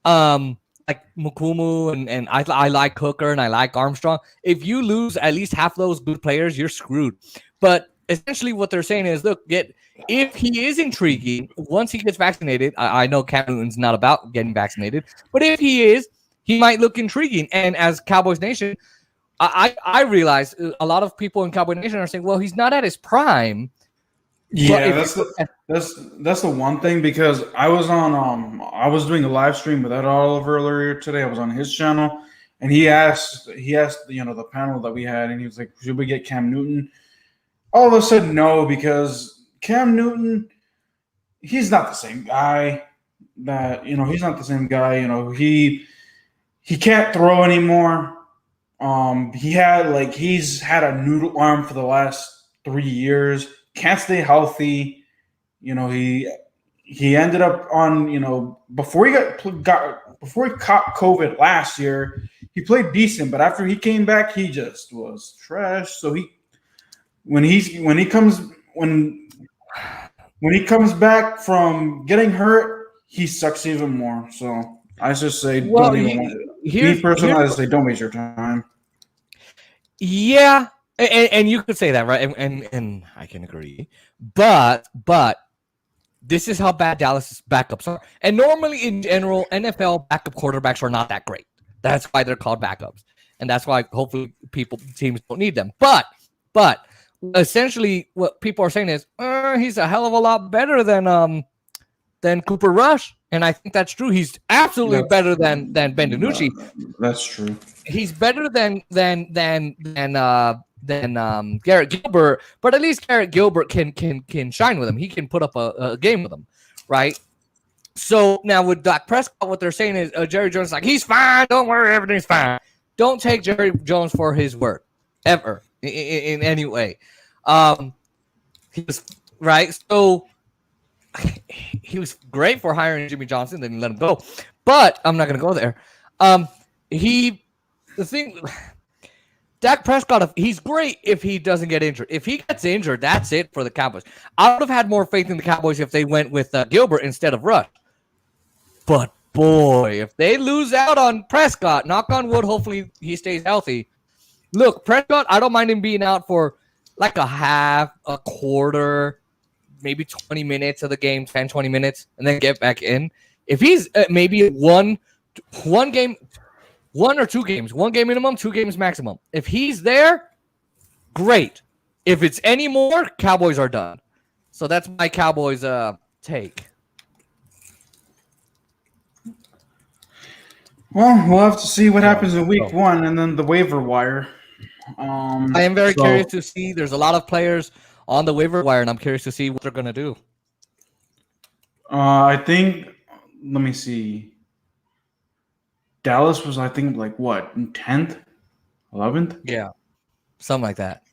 like Mukumu and I like Hooker and I like Armstrong, if you lose at least half those good players, you're screwed. But essentially what they're saying is, look, if he is intriguing, once he gets vaccinated, I know Cam Newton's not about getting vaccinated, but if he is, he might look intriguing. And as Cowboys Nation, I realize a lot of people in Cowboy Nation are saying, well, he's not at his prime. Yeah, that's the one thing, because I was doing a live stream with Ed Oliver earlier today. I was on his channel, and he asked the panel that we had, and he was like, should we get Cam Newton? All of us said no, because Cam Newton, he's not the same guy. He's not the same guy. He can't throw anymore. He's had a noodle arm for the last 3 years. Can't stay healthy. He ended up on, before he caught COVID last year, he played decent, but after he came back, he just was trash. So when he comes back from getting hurt, he sucks even more. So I just say, don't even want it. Me personally, I just say, don't waste your time. Yeah, and you could say that, right? And I can agree. But this is how bad Dallas's backups are. And normally, in general, NFL backup quarterbacks are not that great. That's why they're called backups, and that's why hopefully teams don't need them. But essentially, what people are saying is, he's a hell of a lot better than Cooper Rush. And I think that's true. He's absolutely better than Ben DiNucci. That's true. He's better than Garrett Gilbert, but at least Garrett Gilbert can shine with him. He can put up a game with him, right? So now with Dak Prescott, what they're saying is Jerry Jones is like, he's fine. Don't worry, everything's fine. Don't take Jerry Jones for his word ever in any way. He was right. So he was great for hiring Jimmy Johnson, then let him go. But I'm not going to go there. Dak Prescott, he's great if he doesn't get injured. If he gets injured, that's it for the Cowboys. I would have had more faith in the Cowboys if they went with Gilbert instead of Rush. But boy, if they lose out on Prescott, knock on wood, hopefully he stays healthy. Look, Prescott, I don't mind him being out for like a half, a quarter, maybe 20 minutes of the game, 10, 20 minutes, and then get back in. If he's maybe one game, 1 or 2 games, 1 game minimum, 2 games maximum. If he's there, great. If it's any more, Cowboys are done. So that's my Cowboys take. Well, we'll have to see what happens in week 1 and then the waiver wire. I am very curious to see. There's a lot of players on the waiver wire, and I'm curious to see what they're going to do. I think, let me see. Dallas was, I think, like what, 10th? 11th? Yeah, something like that.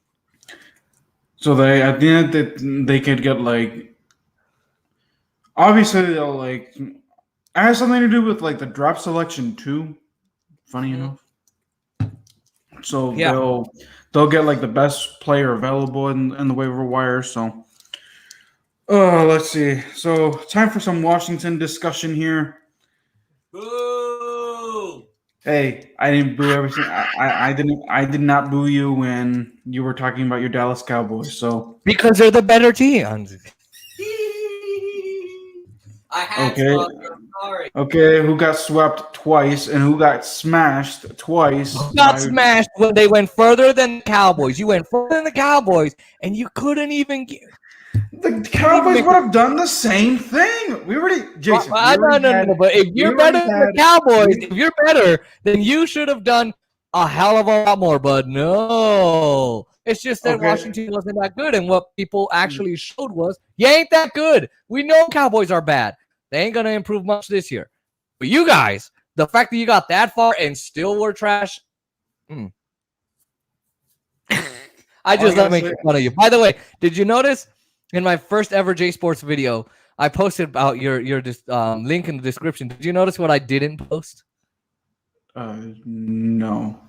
So I think that they could get like, obviously they'll like, it has something to do with like the draft selection too. Funny enough. So Yeah. they'll get like the best player available in the waiver wire. So let's see. So time for some Washington discussion here. Boo! Hey, I didn't boo everything. I did not boo you when you were talking about your Dallas Cowboys. So Because they're the better team. I had okay, to. I'm sorry. okay, who got swept twice and who got smashed twice? Got smashed when they went further than the Cowboys. You went further than the Cowboys, and you couldn't even get. The Cowboys would have done the same thing. We already, Jason. No. But if you're better than the Cowboys, if you're better, then you should have done a hell of a lot more. But no, it's just that Washington wasn't that good, and what people actually showed was you ain't that good. We know Cowboys are bad. They ain't gonna improve much this year. But you guys, the fact that you got that far and still were trash. I just love making fun of you. By the way, did you notice? In my first ever J Sports video, I posted about your link in the description. Did you notice what I didn't post? No.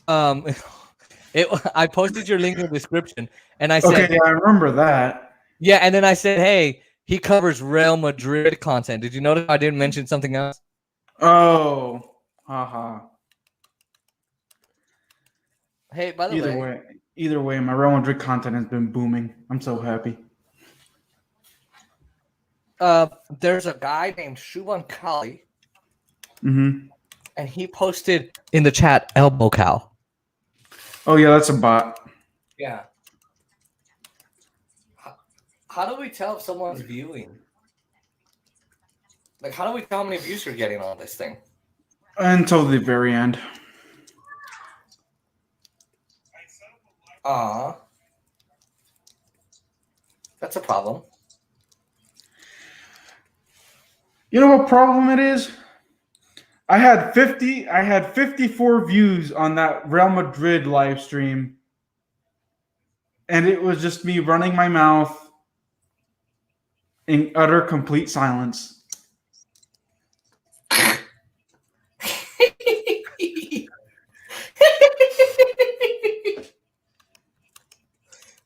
I posted your link in the description, and I said, "Okay, yeah, I remember that." Yeah, and then I said, "Hey, he covers Real Madrid content." Did you notice I didn't mention something else? Oh, haha. Hey, by the way. Either way, my Real Madrid content has been booming. I'm so happy. There's a guy named Shuban Kali. Mm-hmm. And he posted in the chat, elbow cow. Oh, yeah, that's a bot. Yeah. How do we tell if someone's viewing? Like, how do we tell how many views you're getting on this thing? Until the very end. That's a problem. You know what problem it is? I had 54 views on that Real Madrid live stream. And it was just me running my mouth in utter complete silence.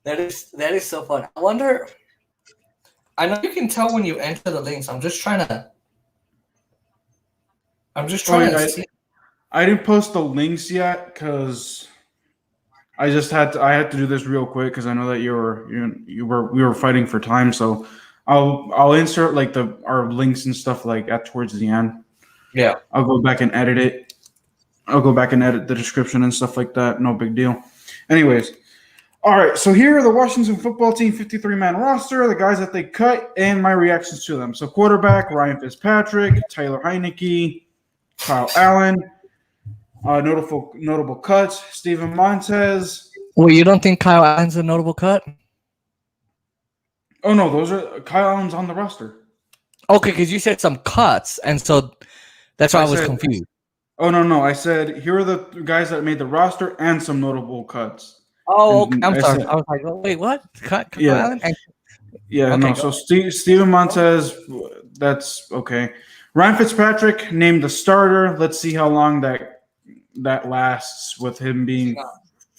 That is so fun. I wonder. I know you can tell when you enter the links. I'm just trying to see. I didn't post the links yet because I had to do this real quick because I know that we were fighting for time. So I'll insert like our links and stuff like at towards the end. Yeah, I'll go back and edit it. I'll go back and edit the description and stuff like that. No big deal. Anyways. All right, so here are the Washington football team 53-man roster, the guys that they cut, and my reactions to them. So quarterback, Ryan Fitzpatrick, Tyler Heineke, Kyle Allen, notable cuts, Steven Montez. Well, you don't think Kyle Allen's a notable cut? Oh, no, Kyle Allen's on the roster. Okay, because you said some cuts, and so that's why I was confused. Oh, no, I said here are the guys that made the roster and some notable cuts. Oh, okay. I'm sorry. I was like, oh, wait, what? Cut Allen? Yeah, okay, no. So Steven Montez, that's okay. Ryan Fitzpatrick named the starter. Let's see how long that lasts with him being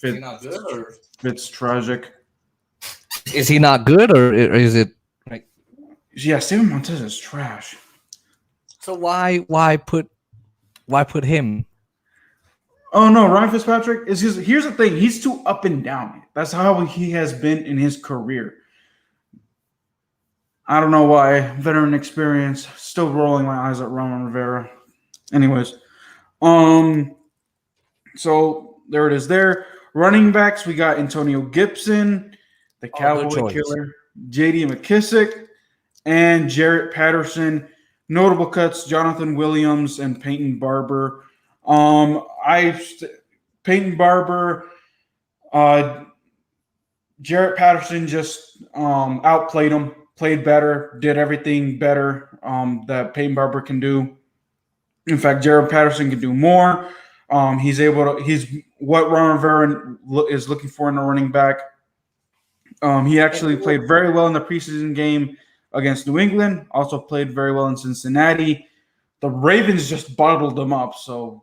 is he not good, or Fitz tragic. Is he not good, or is it like? Yeah, Steven Montez is trash. So why put him? Oh no, Ryan Fitzpatrick here's the thing. He's too up and down. That's how he has been in his career. I don't know why. Veteran experience. Still rolling my eyes at Ron Rivera. Anyways. So there it is there. Running backs, we got Antonio Gibson, the Cowboy killer, J.D. McKissick, and Jarrett Patterson. Notable cuts, Jonathan Williams and Peyton Barber. Peyton Barber, Jarrett Patterson just outplayed him, played better, did everything better that Peyton Barber can do. In fact, Jarrett Patterson can do more. He's what Ron Rivera is looking for in a running back. He actually played very well in the preseason game against New England, also played very well in Cincinnati. The Ravens just bottled him up, so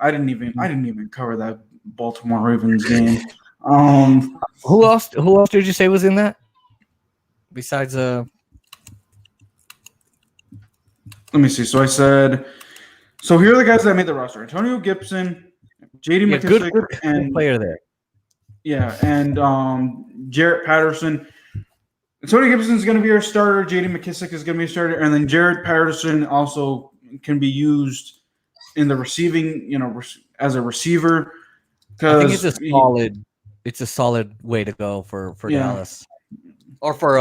I didn't even cover that Baltimore Ravens game. Who else did you say was in that? Besides let me see. So I said, so here are the guys that made the roster: Antonio Gibson, J.D. McKissick, good and player there. Yeah, and Jarrett Patterson. Tony Gibson is going to be our starter. J.D. McKissick is going to be a starter, and then Jarrett Patterson also can be used in the receiving, as a receiver. I think it's a solid way to go for Dallas or for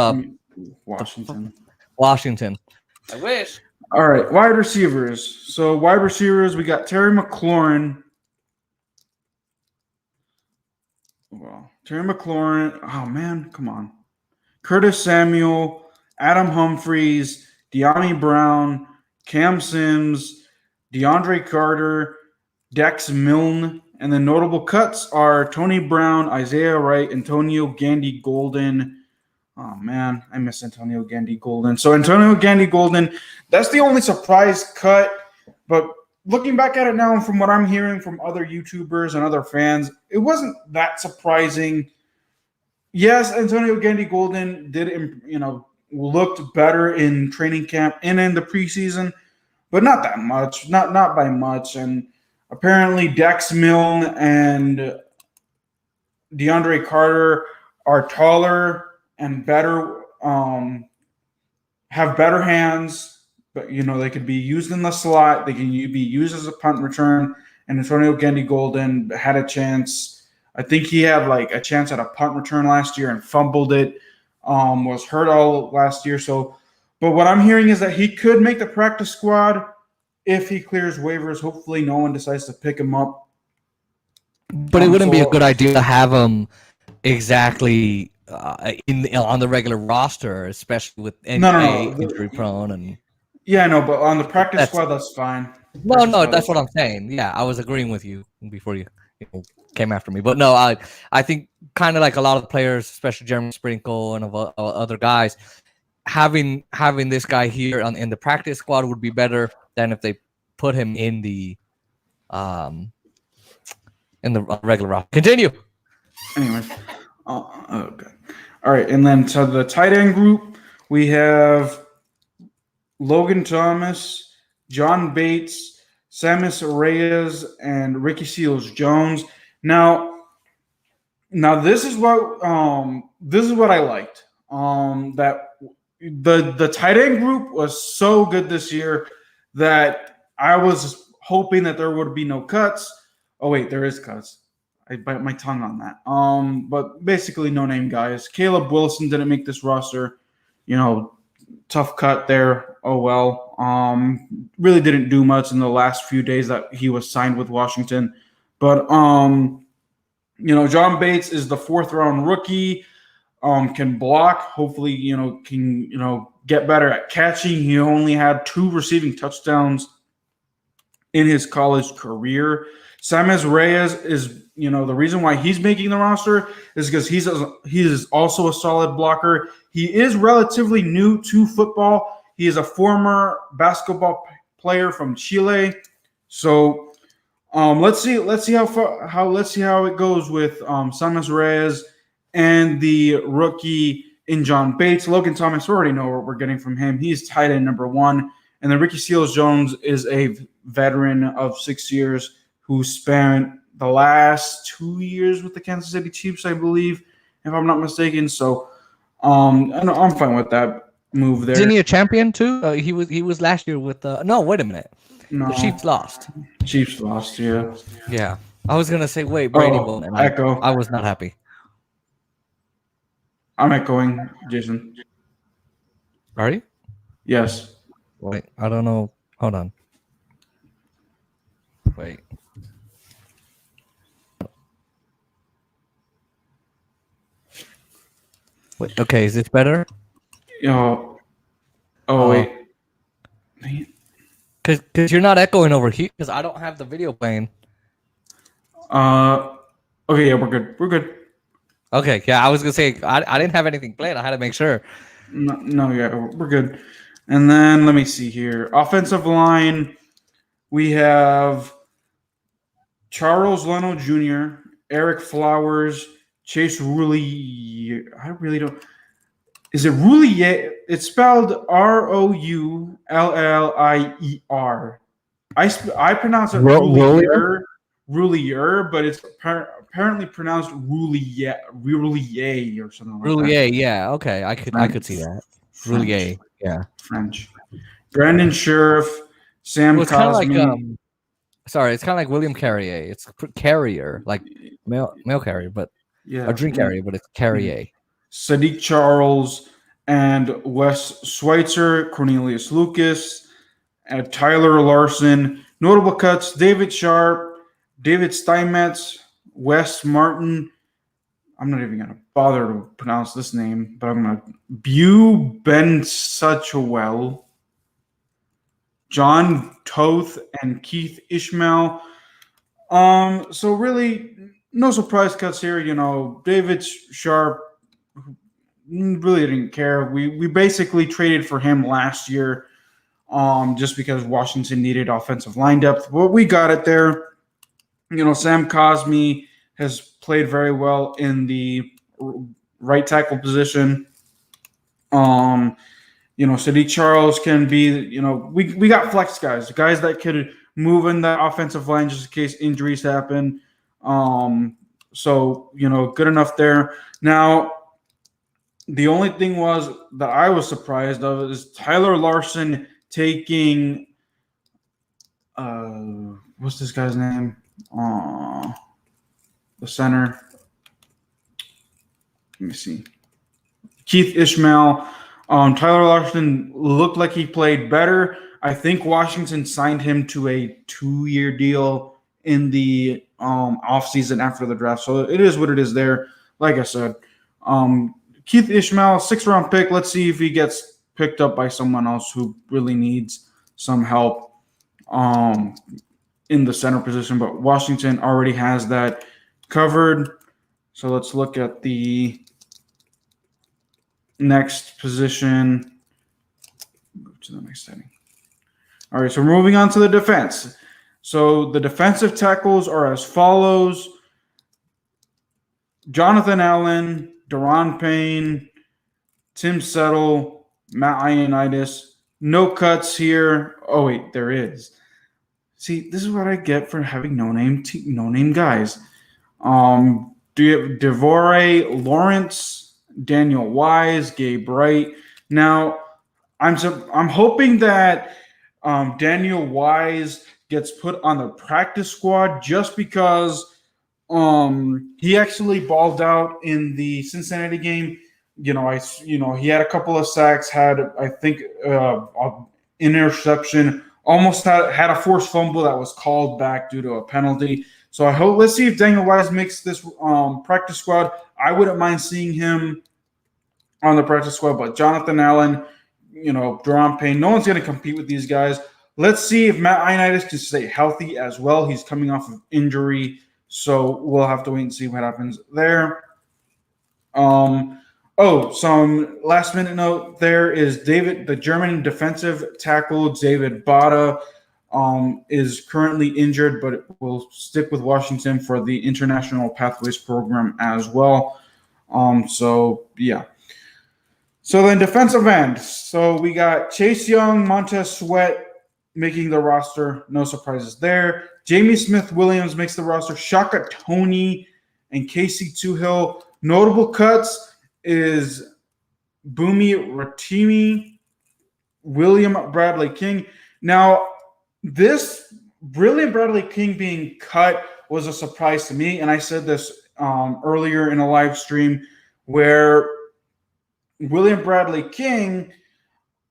Washington. I wish. All right, wide receivers. So wide receivers, we got Terry McLaurin. Well, Terry McLaurin. Oh man, come on. Curtis Samuel, Adam Humphries, De'Ami Brown, Cam Sims, DeAndre Carter, Dex Milne, and the notable cuts are Tony Brown, Isaiah Wright, Antonio Gandy Golden. Oh man, I miss Antonio Gandy Golden. So Antonio Gandy Golden, that's the only surprise cut. But looking back at it now, and from what I'm hearing from other YouTubers and other fans, it wasn't that surprising. Yes, Antonio Gandy Golden did, looked better in training camp and in the preseason, but not that much, not by much. And apparently, Dex Milne and DeAndre Carter are taller and better, have better hands, but they could be used in the slot. They can be used as a punt return. And Antonio Gandy Golden had a chance. I think he had a chance at a punt return last year and fumbled it. Was hurt all last year. So, but what I'm hearing is that he could make the practice squad if he clears waivers. Hopefully, no one decides to pick him up. But it wouldn't be a good idea to have him exactly on the regular roster, especially with injury prone and. Yeah, no, but on the practice squad, that's fine. No, that's what I'm saying. Yeah, I was agreeing with you before you came after me. But no, I think kind of like a lot of the players, especially Jeremy Sprinkle and other guys, having this guy here in the practice squad would be better than if they put him in the regular roster. Continue. Anyways, okay. All right, and then to the tight end group, we have Logan Thomas, John Bates, Samus Reyes, and Ricky Seals-Jones. Now this is what I liked. That the tight end group was so good this year that I was hoping that there would be no cuts. Oh wait, there is cuts. I bite my tongue on that. But basically no name guys. Caleb Wilson didn't make this roster. Tough cut there. Oh well. Really didn't do much in the last few days that he was signed with Washington. But John Bates is the 4th round rookie. Can block. Hopefully, can get better at catching. He only had 2 receiving touchdowns in his college career. Samus Reyes is, the reason why he's making the roster is because he is also a solid blocker. He is relatively new to football. He is a former basketball player from Chile. So let's see how it goes with Samus Reyes and the rookie in John Bates. Logan Thomas, we already know what we're getting from him. He's tight end number 1. And then Ricky Seals-Jones is a veteran of 6 years who spent the last 2 years with the Kansas City Chiefs, I believe, if I'm not mistaken. So I'm fine with that move there. Isn't he a champion too? He was last year with no, wait a minute. No. The Chiefs lost. Chiefs lost, yeah. Yeah. I was gonna say, wait, Brady won, and echo. I was not happy. I'm echoing, Jason. Are you? Yes. Wait, I don't know. Hold on. Wait. Wait. Okay, is this better? Wait. Because you're not echoing over here. Because I don't have the video playing. Okay, yeah, we're good. We're good. Okay, yeah, I was gonna say I didn't have anything played. I had to make sure. No, yeah, we're good. And then let me see here. Offensive line, we have Charles Leno Jr., Eric Flowers, Chase Roulier. I really don't. Is it Roulier? It's spelled Roulier. I pronounce it William? Roulier, but it's apparently pronounced Roulier or something like that. Roulier, yeah. Okay, I could see that. Roulier, yeah. French. Brandon Sheriff, Sam Well, it's kind of Cosme. like sorry, it's kind of like William Carrier. It's carrier, like mail carrier, but a drink carrier, but it's Carrier. Sadiq Charles and Wes Schweitzer, Cornelius Lucas, and Tyler Larson. Notable cuts: David Sharp, David Steinmetz, Wes Martin. I'm not even gonna bother to pronounce this name, but I'm gonna Bu Ben Suchwell, John Toth, and Keith Ishmael. So really, no surprise cuts here. David Sharp really didn't care. We basically traded for him last year, just because Washington needed offensive line depth. But we got it there. Sam Cosme has played very well in the right tackle position. Sadiq Charles can be, we got flex guys that could move in that offensive line just in case injuries happen. So, good enough there. Now, the only thing that I was surprised of is Tyler Larson taking, what's this guy's name? The center. Let me see. Keith Ishmael. Tyler Larson looked like he played better. I think Washington signed him to a 2-year deal in the offseason after the draft. So it is what it is there. Like I said, Keith Ishmael, 6th-round pick. Let's see if he gets picked up by someone else who really needs some help in the center position. But Washington already has that covered. So let's look at the next position. Move to the next setting. All right, so we're moving on to the defense. So the defensive tackles are as follows: Jonathan Allen, Daron Payne, Tim Settle, Matt Ioannidis. No cuts here. Oh wait, there is. See, this is what I get for having no name guys. DeVore Lawrence, Daniel Wise, Gabe Wright. Now, I'm hoping that Daniel Wise gets put on the practice squad just because he actually balled out in the Cincinnati game. He had a couple of sacks, had I think an interception, almost had a forced fumble that was called back due to a penalty. So let's see if Daniel Wise makes this practice squad. I wouldn't mind seeing him on the practice squad, but Jonathan Allen, Daron Payne, no one's going to compete with these guys. Let's see if Matt Ioannidis can stay healthy as well. He's coming off of injury, so we'll have to wait and see what happens there. Some last-minute note there is the German defensive tackle, David Bada, is currently injured, but will stick with Washington for the International Pathways program as well. So then defensive end. So we got Chase Young, Montez Sweat making the roster. No surprises there. Jamie Smith-Williams makes the roster. Shaka Toney and Casey Toohill. Notable cuts is Boomy Ratimi, William Bradley King. Now, this William Bradley King being cut was a surprise to me, and I said this earlier in a live stream where William Bradley King,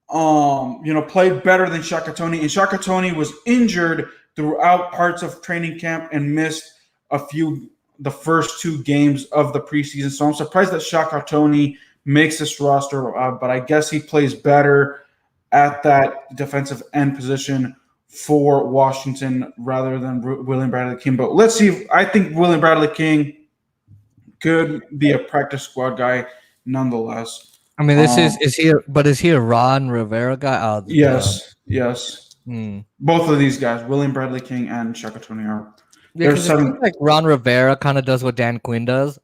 played better than Shaka Toney, and Shaka Toney was injured throughout parts of training camp and missed the first 2 games of the preseason. So I'm surprised that Shaka Toney makes this roster, but I guess he plays better at that defensive end position for Washington rather than William Bradley King. But let's see. I think William Bradley King could be a practice squad guy nonetheless. I mean, is he a Ron Rivera guy? Yes. Both of these guys, William Bradley King and Shaka Toney, are Yeah, There's because it seems some like Ron Rivera kind of does what Dan Quinn does.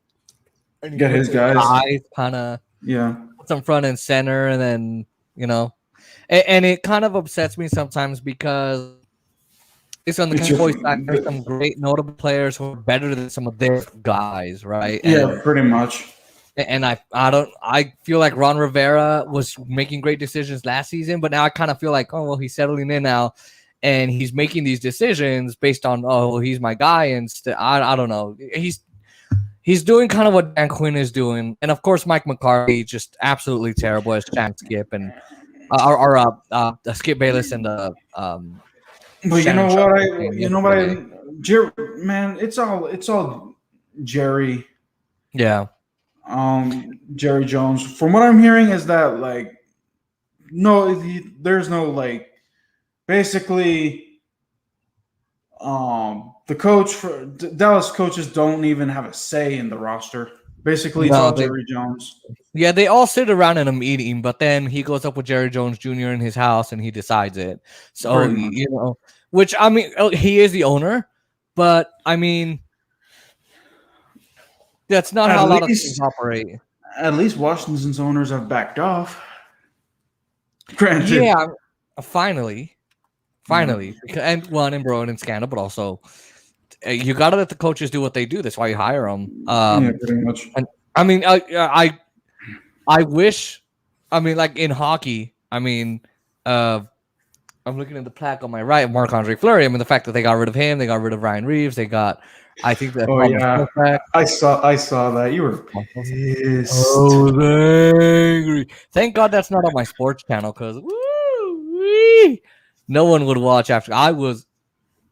And he get puts his guys. kind of Yeah, puts them front and center, and then and it kind of upsets me sometimes because it's on the it's your Cowboys side. There's some great notable players who are better than some of their guys, right? yeah, pretty much. And I feel like Ron Rivera was making great decisions last season, but now I kind of feel like, oh well, he's settling in now, and he's making these decisions based on, oh, he's my guy, and I don't know, he's doing kind of what Dan Quinn is doing, and of course Mike McCarthy just absolutely terrible as champ Skip and Skip Bayless and But Shannon Sharp yesterday. Man, it's all Jerry. Yeah. Jerry Jones. From what I'm hearing is that like there's no like basically the coach for Dallas coaches don't even have a say in the roster. Basically, it's all Jerry Jones. Yeah, they all sit around in a meeting, but then he goes up with Jerry Jones Jr. in his house and he decides it. So which I mean, he is the owner, but I mean, that's not how a lot of things operate. At least Washington's owners have backed off. Granted. Yeah, finally. And one in Brown and scandal, but also you got to let the coaches do what they do. That's why you hire them. Yeah, pretty much. And I mean, I wish, I mean, like in hockey, I mean, I'm looking at the plaque on my right, Marc-Andre Fleury. I mean, the fact that they got rid of him, they got rid of Ryan Reeves, they got, I think that. Oh yeah, I saw that. You were pissed. Oh, angry. Thank God that's not on my sports channel because no one would watch after. I was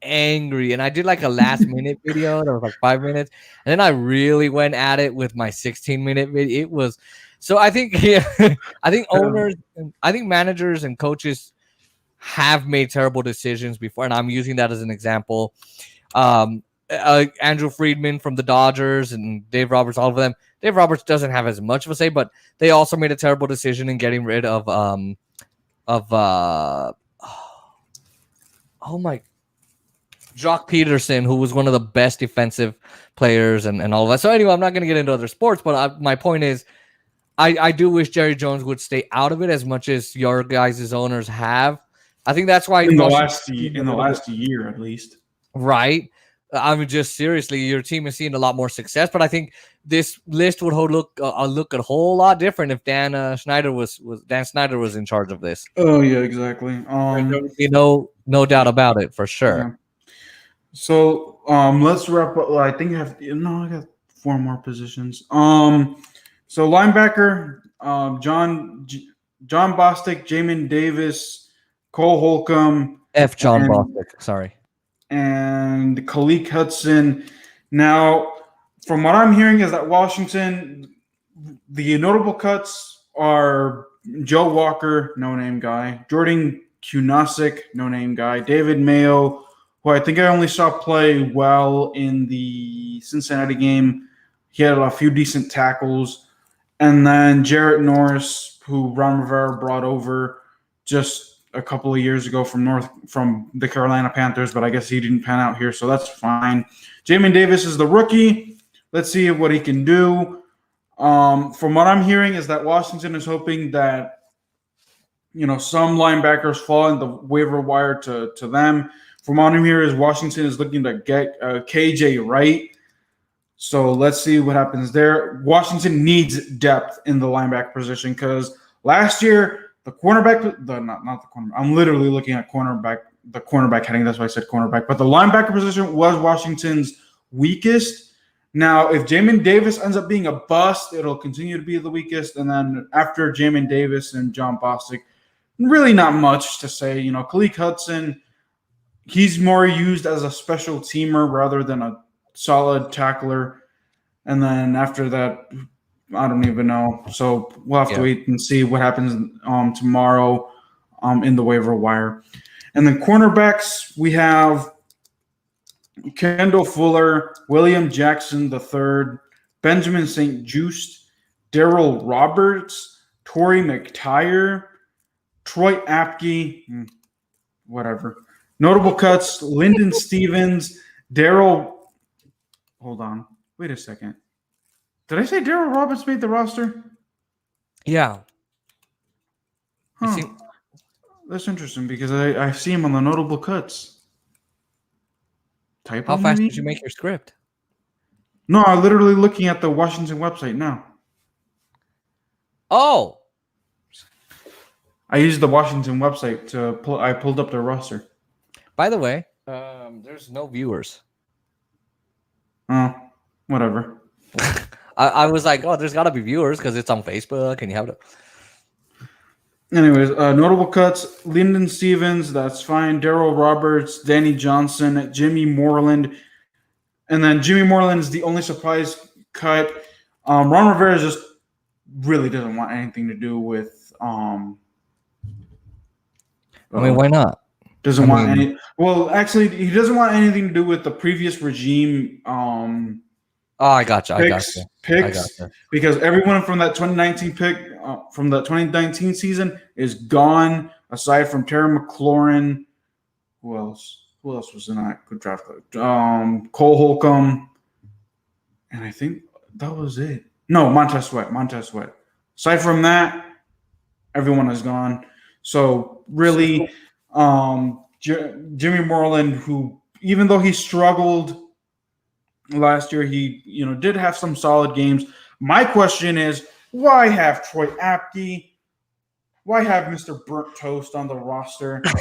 angry, and I did like a last minute video that was like 5 minutes, and then I really went at it with my 16-minute video. It was so. I think I think owners, I think managers and coaches have made terrible decisions before, and I'm using that as an example. Andrew Friedman from the Dodgers and Dave Roberts, all of them. Dave Roberts doesn't have as much of a say, but they also made a terrible decision in getting rid of Jock Peterson, who was one of the best defensive players and all of that. So anyway, I'm not going to get into other sports, but my point is, I do wish Jerry Jones would stay out of it as much as your guys' owners have. I think that's why in the last year at least. Right. I mean, just seriously, your team has seen a lot more success, but I think this list would look a whole lot different if Dan Snyder was in charge of this. Oh yeah, exactly. No doubt about it for sure. Yeah. So let's wrap up. I think I got 4 more positions. So linebacker, John Bostic, Jamin Davis, Cole Holcomb, John Bostic, sorry. And Khalil Hudson. Now, from what I'm hearing is that Washington, the notable cuts are Joe Walker, no-name guy, Jordan Kunasik, no-name guy, David Mayo, who I think I only saw play well in the Cincinnati game. He had a few decent tackles. And then Jarrett Norris, who Ron Rivera brought over just a couple of years ago from the Carolina Panthers, but I guess he didn't pan out here, so that's fine. Jamin Davis is the rookie. Let's see what he can do. From what I'm hearing is that Washington is hoping that some linebackers fall in the waiver wire to them. From what I'm hearing is Washington is looking to get KJ Wright. So let's see what happens there. Washington needs depth in the linebacker position because last year the cornerback, not the cornerback. I'm literally looking at the cornerback heading. That's why I said cornerback. But the linebacker position was Washington's weakest. Now, if Jamin Davis ends up being a bust, it'll continue to be the weakest. And then after Jamin Davis and John Bostic, really not much to say. Khalil Hudson, he's more used as a special teamer rather than a solid tackler. And then after that, I don't even know. So we'll have to wait and see what happens tomorrow in the waiver wire. And then cornerbacks, we have Kendall Fuller, William Jackson III, Benjamin St. Juste, Daryl Roberts, Torrey McTyer, Troy Apke, whatever. Notable cuts, Lyndon Stevens, Daryl hold on. Wait a second. Did I say Daryl Roberts made the roster? Yeah. Huh. That's interesting because I see him on the notable cuts. Typo, How fast maybe? did you make your script? No, I'm literally looking at the Washington website now. Oh, I used the Washington website to pull. I pulled up their roster. by the way, there's no viewers. Oh, whatever. I was like, oh, there's got to be viewers because it's on Facebook and you have to. Anyways, notable cuts: Lyndon Stevens, that's fine. Daryl Roberts, Danny Johnson, Jimmy Moreland, and then Jimmy Moreland is the only surprise cut. Ron Rivera just really doesn't want anything to do with. I mean, why not? Doesn't want any. Well, actually, he doesn't want anything to do with the previous regime. Oh, I gotcha. Picks because everyone from that 2019 pick from the 2019 season is gone, aside from Terry McLaurin. Who else? Who else was in that good draft? Cole Holcomb, and I think that was it. No, Montez Sweat. Aside from that, everyone is gone. So really, Jimmy Moreland, who even though he struggled last year, he did have some solid games. My question is, why have Troy Apke? Why have Mr. Burnt Toast on the roster? God!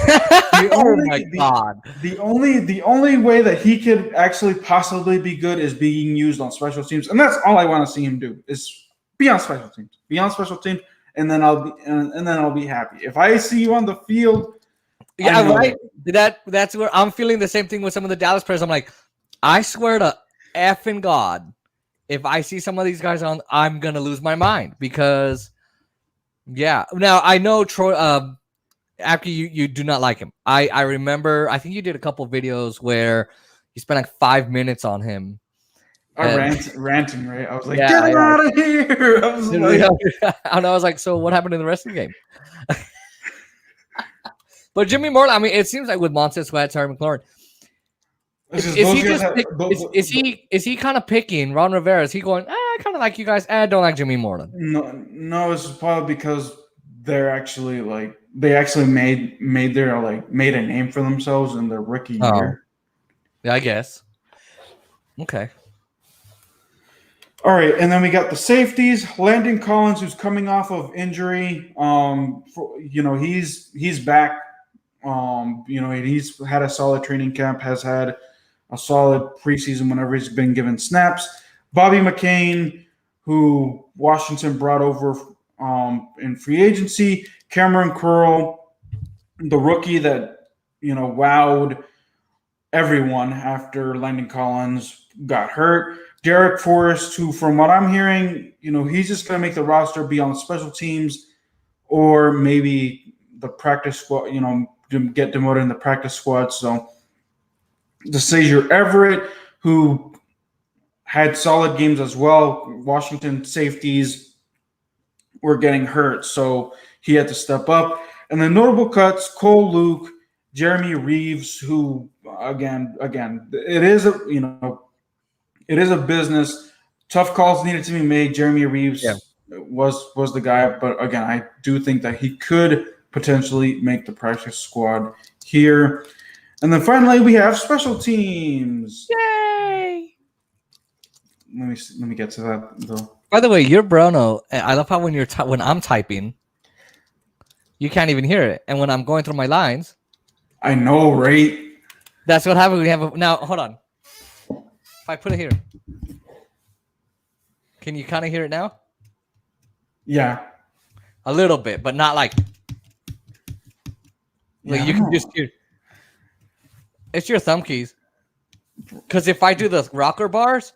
The only way that he could actually possibly be good is being used on special teams, and that's all I want to see him do is be on special teams. Be on special teams, and then I'll be happy. If I see you on the field, yeah, right. That's where I'm feeling the same thing with some of the Dallas players. I'm like, I swear to effing God, if I see some of these guys on, I'm gonna lose my mind because, yeah. Now I know Troy. After you do not like him. I remember. I think you did a couple videos where you spent like 5 minutes on him. Ranting, right? I was like, get him out of here. I was like, and I was like, so what happened in the rest of the game? But Jimmy Moreland, I mean, it seems like with Montez Sweat, Terry McLaurin, is he kind of picking Ron Rivera? Is he going, I kind of like you guys, I don't like Jimmy Moreland? No, it's probably because they actually made a name for themselves in their rookie year. Yeah, I guess. Okay. All right, and then we got the safeties. Landon Collins, who's coming off of injury. He's back. He's had a solid training camp, has had a solid preseason whenever he's been given snaps. Bobby McCain, who Washington brought over in free agency. Cameron Curl, the rookie that wowed everyone after Landon Collins got hurt. Derek Forrest, who from what I'm hearing, he's just going to make the roster, be on the special teams, or maybe the practice squad, get demoted in the practice squad. So DeSazier Everett, who had solid games as well. Washington safeties were getting hurt, so he had to step up. And then notable cuts: Cole Luke, Jeremy Reeves, who again, it is a business. Tough calls needed to be made. Jeremy Reeves was the guy, but again, I do think that he could potentially make the practice squad here. And then finally, we have special teams. Yay! Let me get to that though. By the way, you're Bruno. I love how when I'm typing, you can't even hear it, and when I'm going through my lines, I know, right? That's what happened. We have now. Hold on. If I put it here, can you kind of hear it now? Yeah, a little bit, but not like you can just hear. It's your thumb keys. Because if I do the rocker bars,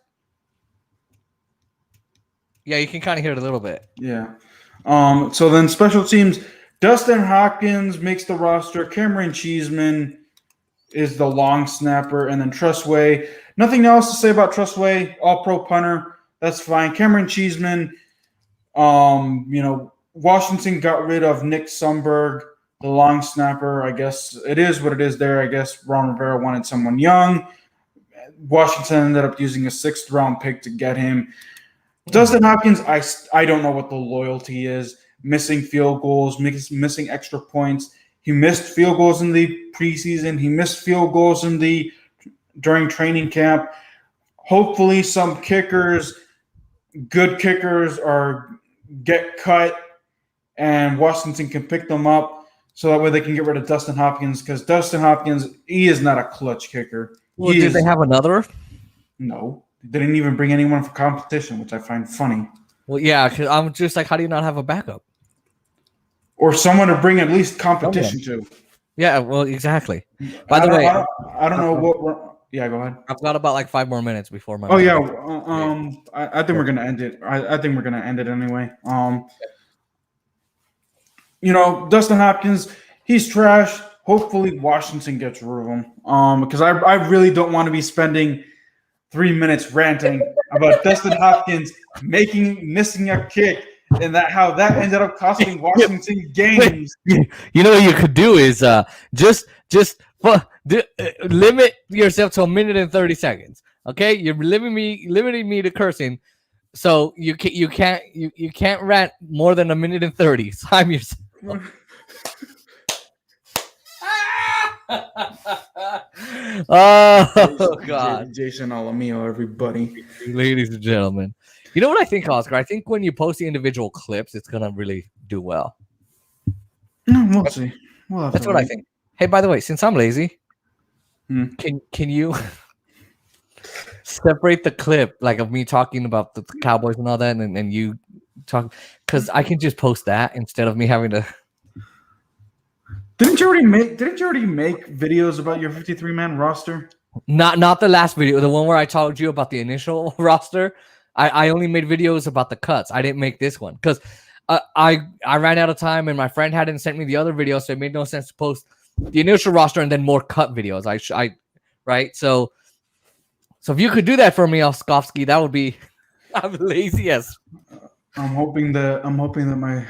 yeah, you can kind of hear it a little bit. Yeah. So then special teams, Dustin Hopkins makes the roster. Cameron Cheeseman is the long snapper. And then Trustway. Nothing else to say about Trustway. All-pro punter. That's fine. Cameron Cheeseman, Washington got rid of Nick Sumberg, the long snapper. I guess it is what it is there. I guess Ron Rivera wanted someone young. Washington ended up using a 6th round pick to get him. Dustin Hopkins, I don't know what the loyalty is. Missing field goals, missing extra points. He missed field goals in the preseason. He missed field goals during training camp. Hopefully, some good kickers, get cut, and Washington can pick them up so that way they can get rid of Dustin Hopkins, because Dustin Hopkins, he is not a clutch kicker. Well, did they have another? No. They didn't even bring anyone for competition, which I find funny. Well, yeah, because I'm just like, how do you not have a backup? Or someone to bring at least competition to. Yeah, well, exactly. By the way, I don't know what. Yeah, go ahead. I've got about like 5 more minutes before my. Oh yeah, I think we're gonna end it. I think we're gonna end it anyway. Dustin Hopkins, he's trash. Hopefully, Washington gets rid of him. Because I really don't want to be spending 3 minutes ranting about Dustin Hopkins missing a kick, and how that ended up costing Washington games. You know what you could do is limit yourself to 1 minute and 30 seconds. Okay, you're limiting me to cursing, so you can't rant more than 1 minute and 30. Time yourself. Oh God, Jason Alamio, everybody, ladies and gentlemen. You know what I think, Oscar? I think when you post the individual clips, it's gonna really do well. We'll see. That's what I think. Hey, by the way, since I'm lazy, can you separate the clip like of me talking about the Cowboys and all that, and you talk, because I can just post that instead of me having to. Didn't you already make videos about your 53-man roster? Not the last video, the one where I told you about the initial roster. I only made videos about the cuts. I didn't make this one because I ran out of time and my friend hadn't sent me the other video, so it made no sense to post the initial roster and then more cut videos. Right. So if you could do that for me, Oskovsky, that would be. I'm lazy as. I'm hoping that my,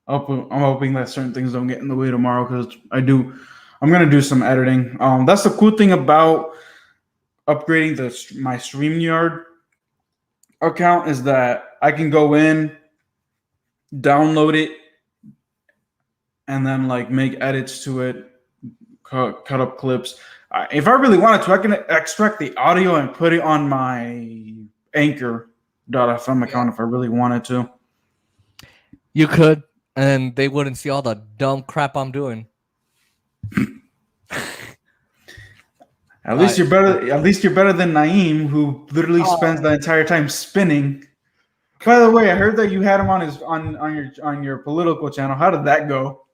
I'm hoping that certain things don't get in the way tomorrow, because I'm going to do some editing. That's the cool thing about upgrading my StreamYard account, is that I can go in, download it, and then make edits to it, cut up clips. If I really wanted to, I can extract the audio and put it on my Anchor.fm account if I really wanted to. You could. And they wouldn't see all the dumb crap I'm doing. At least you're better. At least you're better than Naeem, who literally spends the entire time spinning. By the way, I heard that you had him on your political channel. How did that go?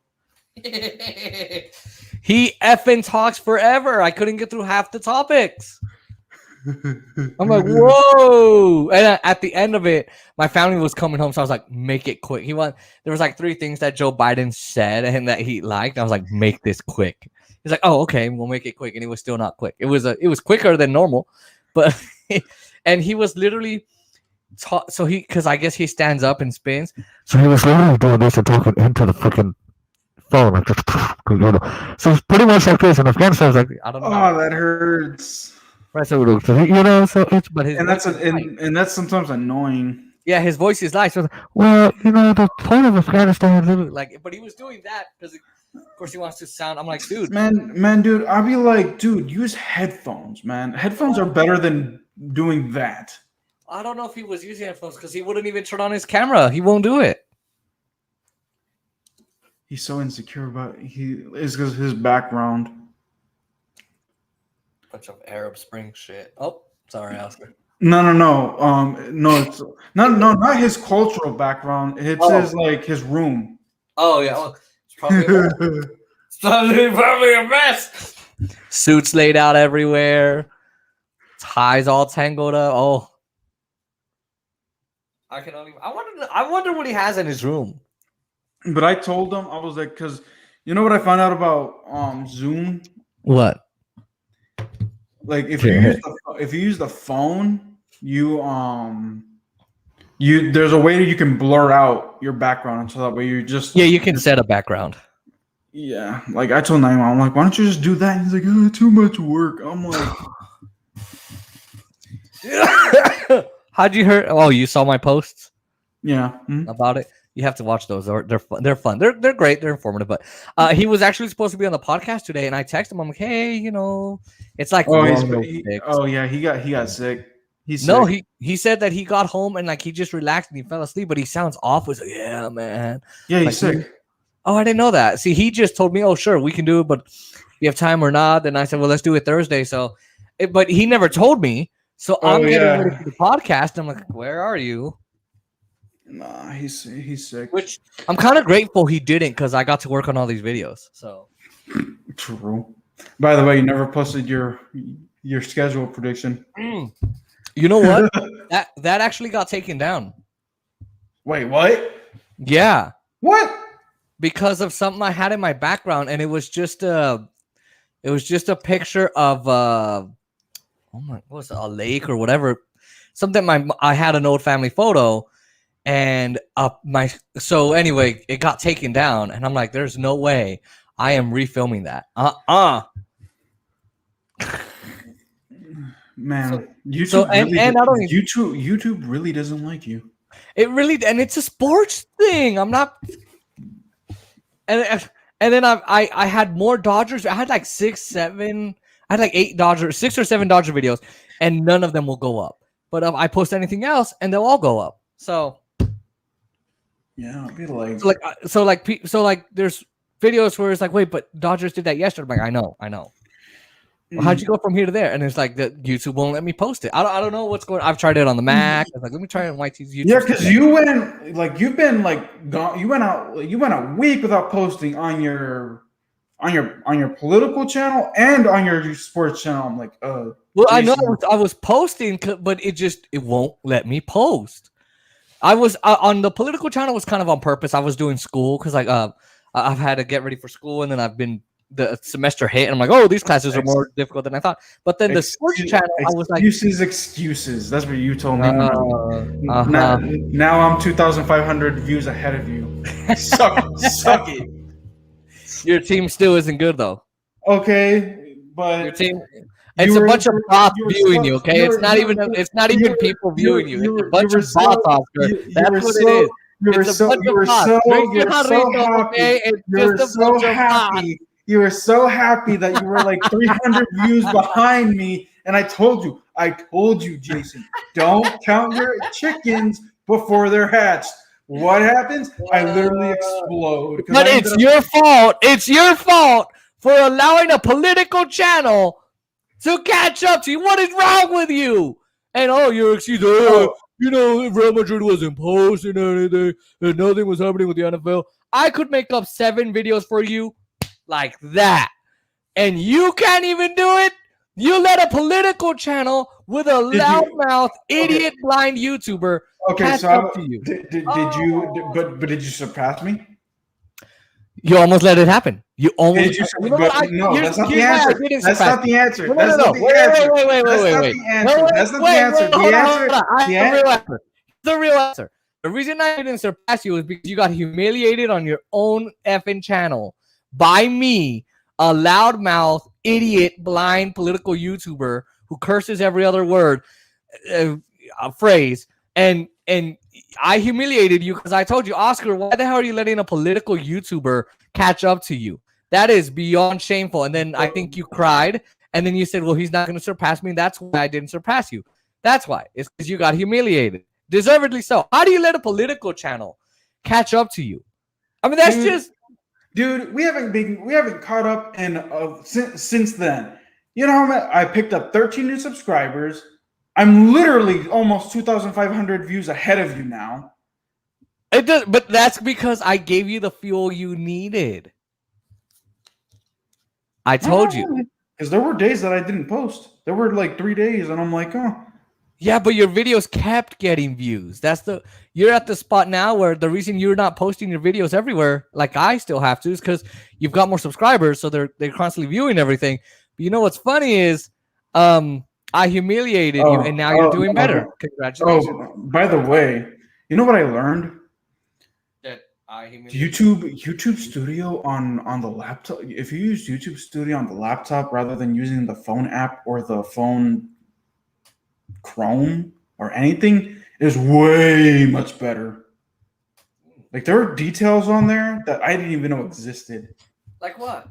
He effing talks forever. I couldn't get through half the topics. I'm like, whoa! And at the end of it, my family was coming home, so I was like, make it quick. There was 3 things that Joe Biden said and that he liked. I was like, make this quick. He's like, oh, okay, we'll make it quick, and it was still not quick. It was quicker than normal, but and he was literally because I guess he stands up and spins. So he was literally doing this and talking into the freaking phone, like just. So it's pretty much like this. And Afghanistan was like, I don't know. Oh, that hurts. Right, so it's and that's sometimes annoying. Yeah, his voice is nice. So, well, the point of Afghanistan, but he was doing that because, of course, he wants to sound. I'm like, dude, dude, I'll be like, dude, use headphones, man. Headphones are better than doing that. I don't know if he was using headphones because he wouldn't even turn on his camera. He won't do it. He's so insecure about because his background. Bunch of Arab Spring shit. Oh, sorry, Oscar. No. It's not his cultural background. It's his room. Oh yeah, well, it's probably a mess. Suits laid out everywhere. Ties all tangled up. Oh, I wonder what he has in his room. But I told him, I was like, because you know what I found out about Zoom? What? Like if you use the phone, there's a way that you can blur out your background, so that way you just you can set a background. Yeah, like I told Naima, I'm like, why don't you just do that? And he's like, oh, too much work. I'm like, How'd you hear? Oh, you saw my posts yeah. about it. You have to watch those. They're fun. They're fun. They're great. They're informative. But he was actually supposed to be on the podcast today, and I texted him. I'm like, hey, it's like Oh, yeah, he got sick. He's no, sick. he said that he got home and like he just relaxed and he fell asleep, but he sounds off. He's like, yeah, man. Yeah, he's like, sick. Oh, I didn't know that. See, he just told me, oh, sure, we can do it, but you have time or not? Then I said, well, let's do it Thursday. So, but he never told me. So I'm getting ready for the podcast. I'm like, where are you? Nah, he's sick. Which I'm kind of grateful he didn't because I got to work on all these videos. So true. By the way, you never posted your schedule prediction. You know what? that actually got taken down. Wait, what? Yeah. What? Because of something I had in my background, and it was just a picture of what was it, a lake or whatever, something. I had an old family photo, and so anyway, it got taken down, and I'm like, there's no way I am refilming that. Man, YouTube really doesn't like you. It really, and it's a sports thing. I'm not. And then I had more Dodgers. I had like 6 or 7 Dodger videos, and none of them will go up. But if I post anything else, and they'll all go up. So yeah, I'll be like, so there's videos where it's like, wait, but Dodgers did that yesterday. I'm like, I know. Well, how'd you go from here to there? And it's like that YouTube won't let me post it. I don't know what's going on. I've tried it on the Mac. I was like, let me try it on YT's YouTube. Yeah, because you've been gone. You went a week without posting on your political channel and on your sports channel. I'm like, well, I know I was posting, but it won't let me post. I was on the political channel was kind of on purpose. I was doing school because I've had to get ready for school, and then the semester hit, and I'm like, oh, these classes are more difficult than I thought. But then the sports channel, I was like, excuses. That's what you told me. Now I'm 2,500 views ahead of you. Suck it. Your team still isn't good though. Okay, but your team. It's a bunch of bots viewing you. Okay, it's not even people viewing you. It's a bunch of bots, Oscar. That's what it is. You were so happy that you were like 300 views behind me, and I told you, Jason, don't count your chickens before they're hatched. What happens? I literally explode. But it's your fault. It's your fault for allowing a political channel to catch up to you. What is wrong with you? And your excuse, Real Madrid wasn't posting anything, and nothing was happening with the NFL. I could make up 7 videos for you like that, and you can't even do it. You let a political channel with a loudmouth, idiot, blind YouTuber catch up to you. But did you surpass me? You almost let it happen. You almost. That's not the answer. That's not the answer. Wait. That's not the answer. The real answer. The reason I didn't surpass you is because you got humiliated on your own effing channel by me, a loudmouth, idiot, blind political YouTuber who curses every other word, phrase, and I humiliated you because I told you, Oscar, why the hell are you letting a political YouTuber catch up to you? That is beyond shameful. And then I think you cried, and then you said, well, he's not going to surpass me. That's why I didn't surpass you. That's why. It's because you got humiliated. Deservedly so. How do you let a political channel catch up to you? I mean, that's Dude, we haven't caught up since then. You know how I picked up 13 new subscribers. I'm literally almost 2,500 views ahead of you now. It does, but that's because I gave you the fuel you needed. I told you. Because there were days that I didn't post. There were like 3 days, and I'm like, oh. Yeah, but your videos kept getting views. You're at the spot now where the reason you're not posting your videos everywhere, like I still have to, is because you've got more subscribers, so they're constantly viewing everything. But you know what's funny is, I humiliated you, and now you're doing better. Congratulations. Oh, by the way, you know what I learned? That YouTube Studio on the laptop. If you use YouTube Studio on the laptop rather than using the phone app or the phone Chrome or anything, is way much better. Like there are details on there that I didn't even know existed. Like what?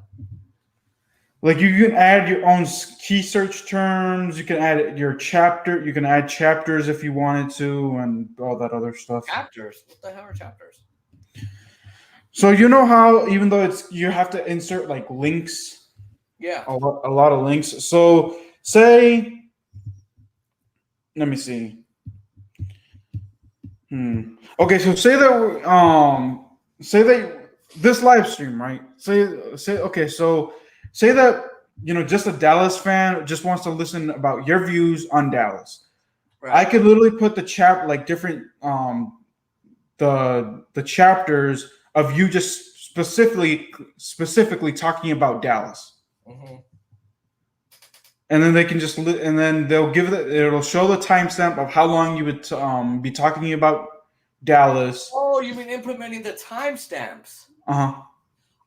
Like you can add your own key search terms. You can add your chapter. You can add chapters if you wanted to, and all that other stuff. Chapters? What the hell are chapters? So you know how even though you have to insert like links. Yeah. A lot of links. So say, let me see. Okay, so say that this live stream, right? Say okay, so say that just a Dallas fan just wants to listen about your views on Dallas. Right. I could literally put the different the chapters of you just specifically talking about Dallas. Mm-hmm. And then they can and then they'll it'll show the timestamp of how long you would be talking about Dallas. Oh, you mean implementing the timestamps? Uh-huh.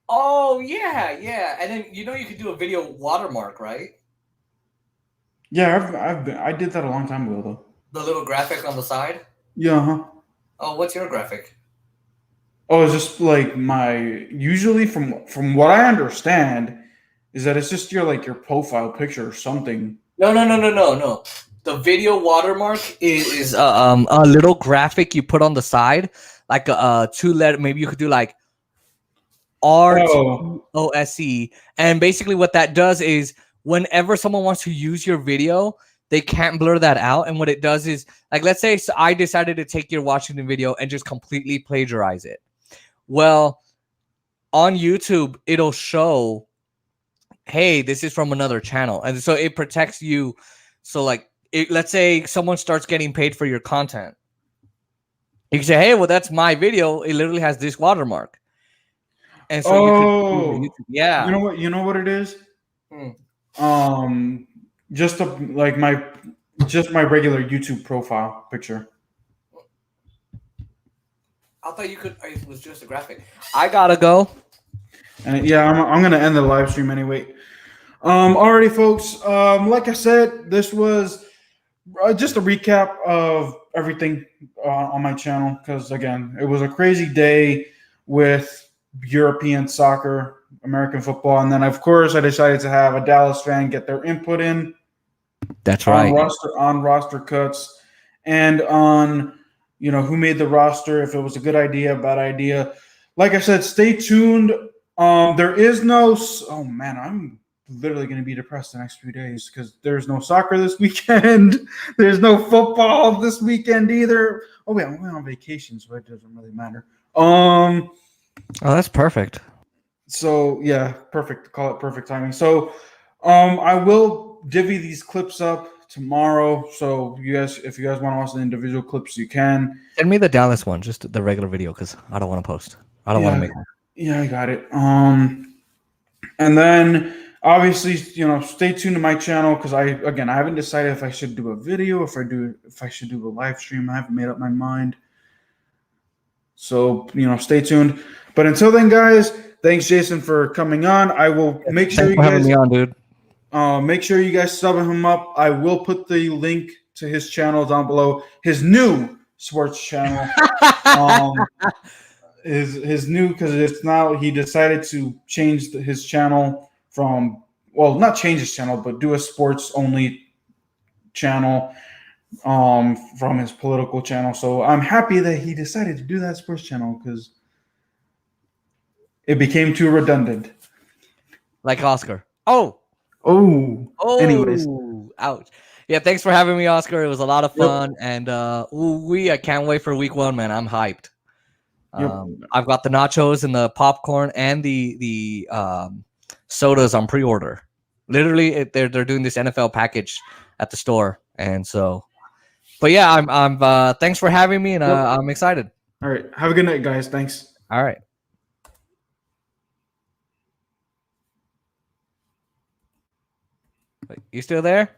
Oh, yeah. And then you could do a video watermark, right? Yeah, I did that a long time ago though. The little graphic on the side? Yeah, uh-huh. Oh, what's your graphic? Oh, it's just like usually from what I understand is that it's just your profile picture or something. No. The video watermark is a little graphic you put on the side, like a 2-letter. Maybe you could do like RTOSE, and basically what that does is whenever someone wants to use your video, they can't blur that out. And what it does is, like, let's say I decided to take your Washington video and just completely plagiarize it. Well, on YouTube, it'll show, hey, this is from another channel. And so it protects you. So let's say someone starts getting paid for your content. You can say, hey, well, that's my video. It literally has this watermark. And so you could, yeah. You know what it is? Just my regular YouTube profile picture. I thought it was just a graphic. I gotta go. And yeah, I'm gonna end the live stream anyway. Alrighty, folks. Like I said, this was just a recap of everything on my channel because again, it was a crazy day with European soccer, American football, and then of course I decided to have a Dallas fan get their input in. That's right. On roster cuts and on who made the roster, if it was a good idea, bad idea. Like I said, stay tuned. There is no. Oh man, I'm literally going to be depressed the next few days because there's no soccer this weekend. There's no football this weekend either. Oh wait, I'm on vacation, so it doesn't really matter. Oh, that's perfect. So yeah, perfect. Call it perfect timing. So, I will divvy these clips up tomorrow. So if you guys want to watch the individual clips, you can. Send me the Dallas one, just the regular video, because I don't want to post. I don't want to make one. Yeah, I got it. And then obviously, stay tuned to my channel because I haven't decided if I should do a video, if I should do a live stream. I haven't made up my mind. So stay tuned. But until then, guys, thanks Jason for coming on. I will make sure you guys having me on, dude. Make sure you guys sub him up. I will put the link to his channel down below. His new sports channel. His new, because it's now he decided to change his channel from, well, not change his channel, but do a sports only channel from his political channel. So I'm happy that he decided to do that sports channel because it became too redundant. Like Oscar. Oh. Anyways. Ouch. Yeah, thanks for having me, Oscar. It was a lot of fun. Yep. And I can't wait for week 1, man. I'm hyped. Yep. I've got the nachos and the popcorn and the sodas on pre-order. Literally, they're doing this NFL package at the store. And so, but yeah, I'm thanks for having me, and I'm excited. All right. Have a good night, guys. Thanks. All right. Wait, you still there?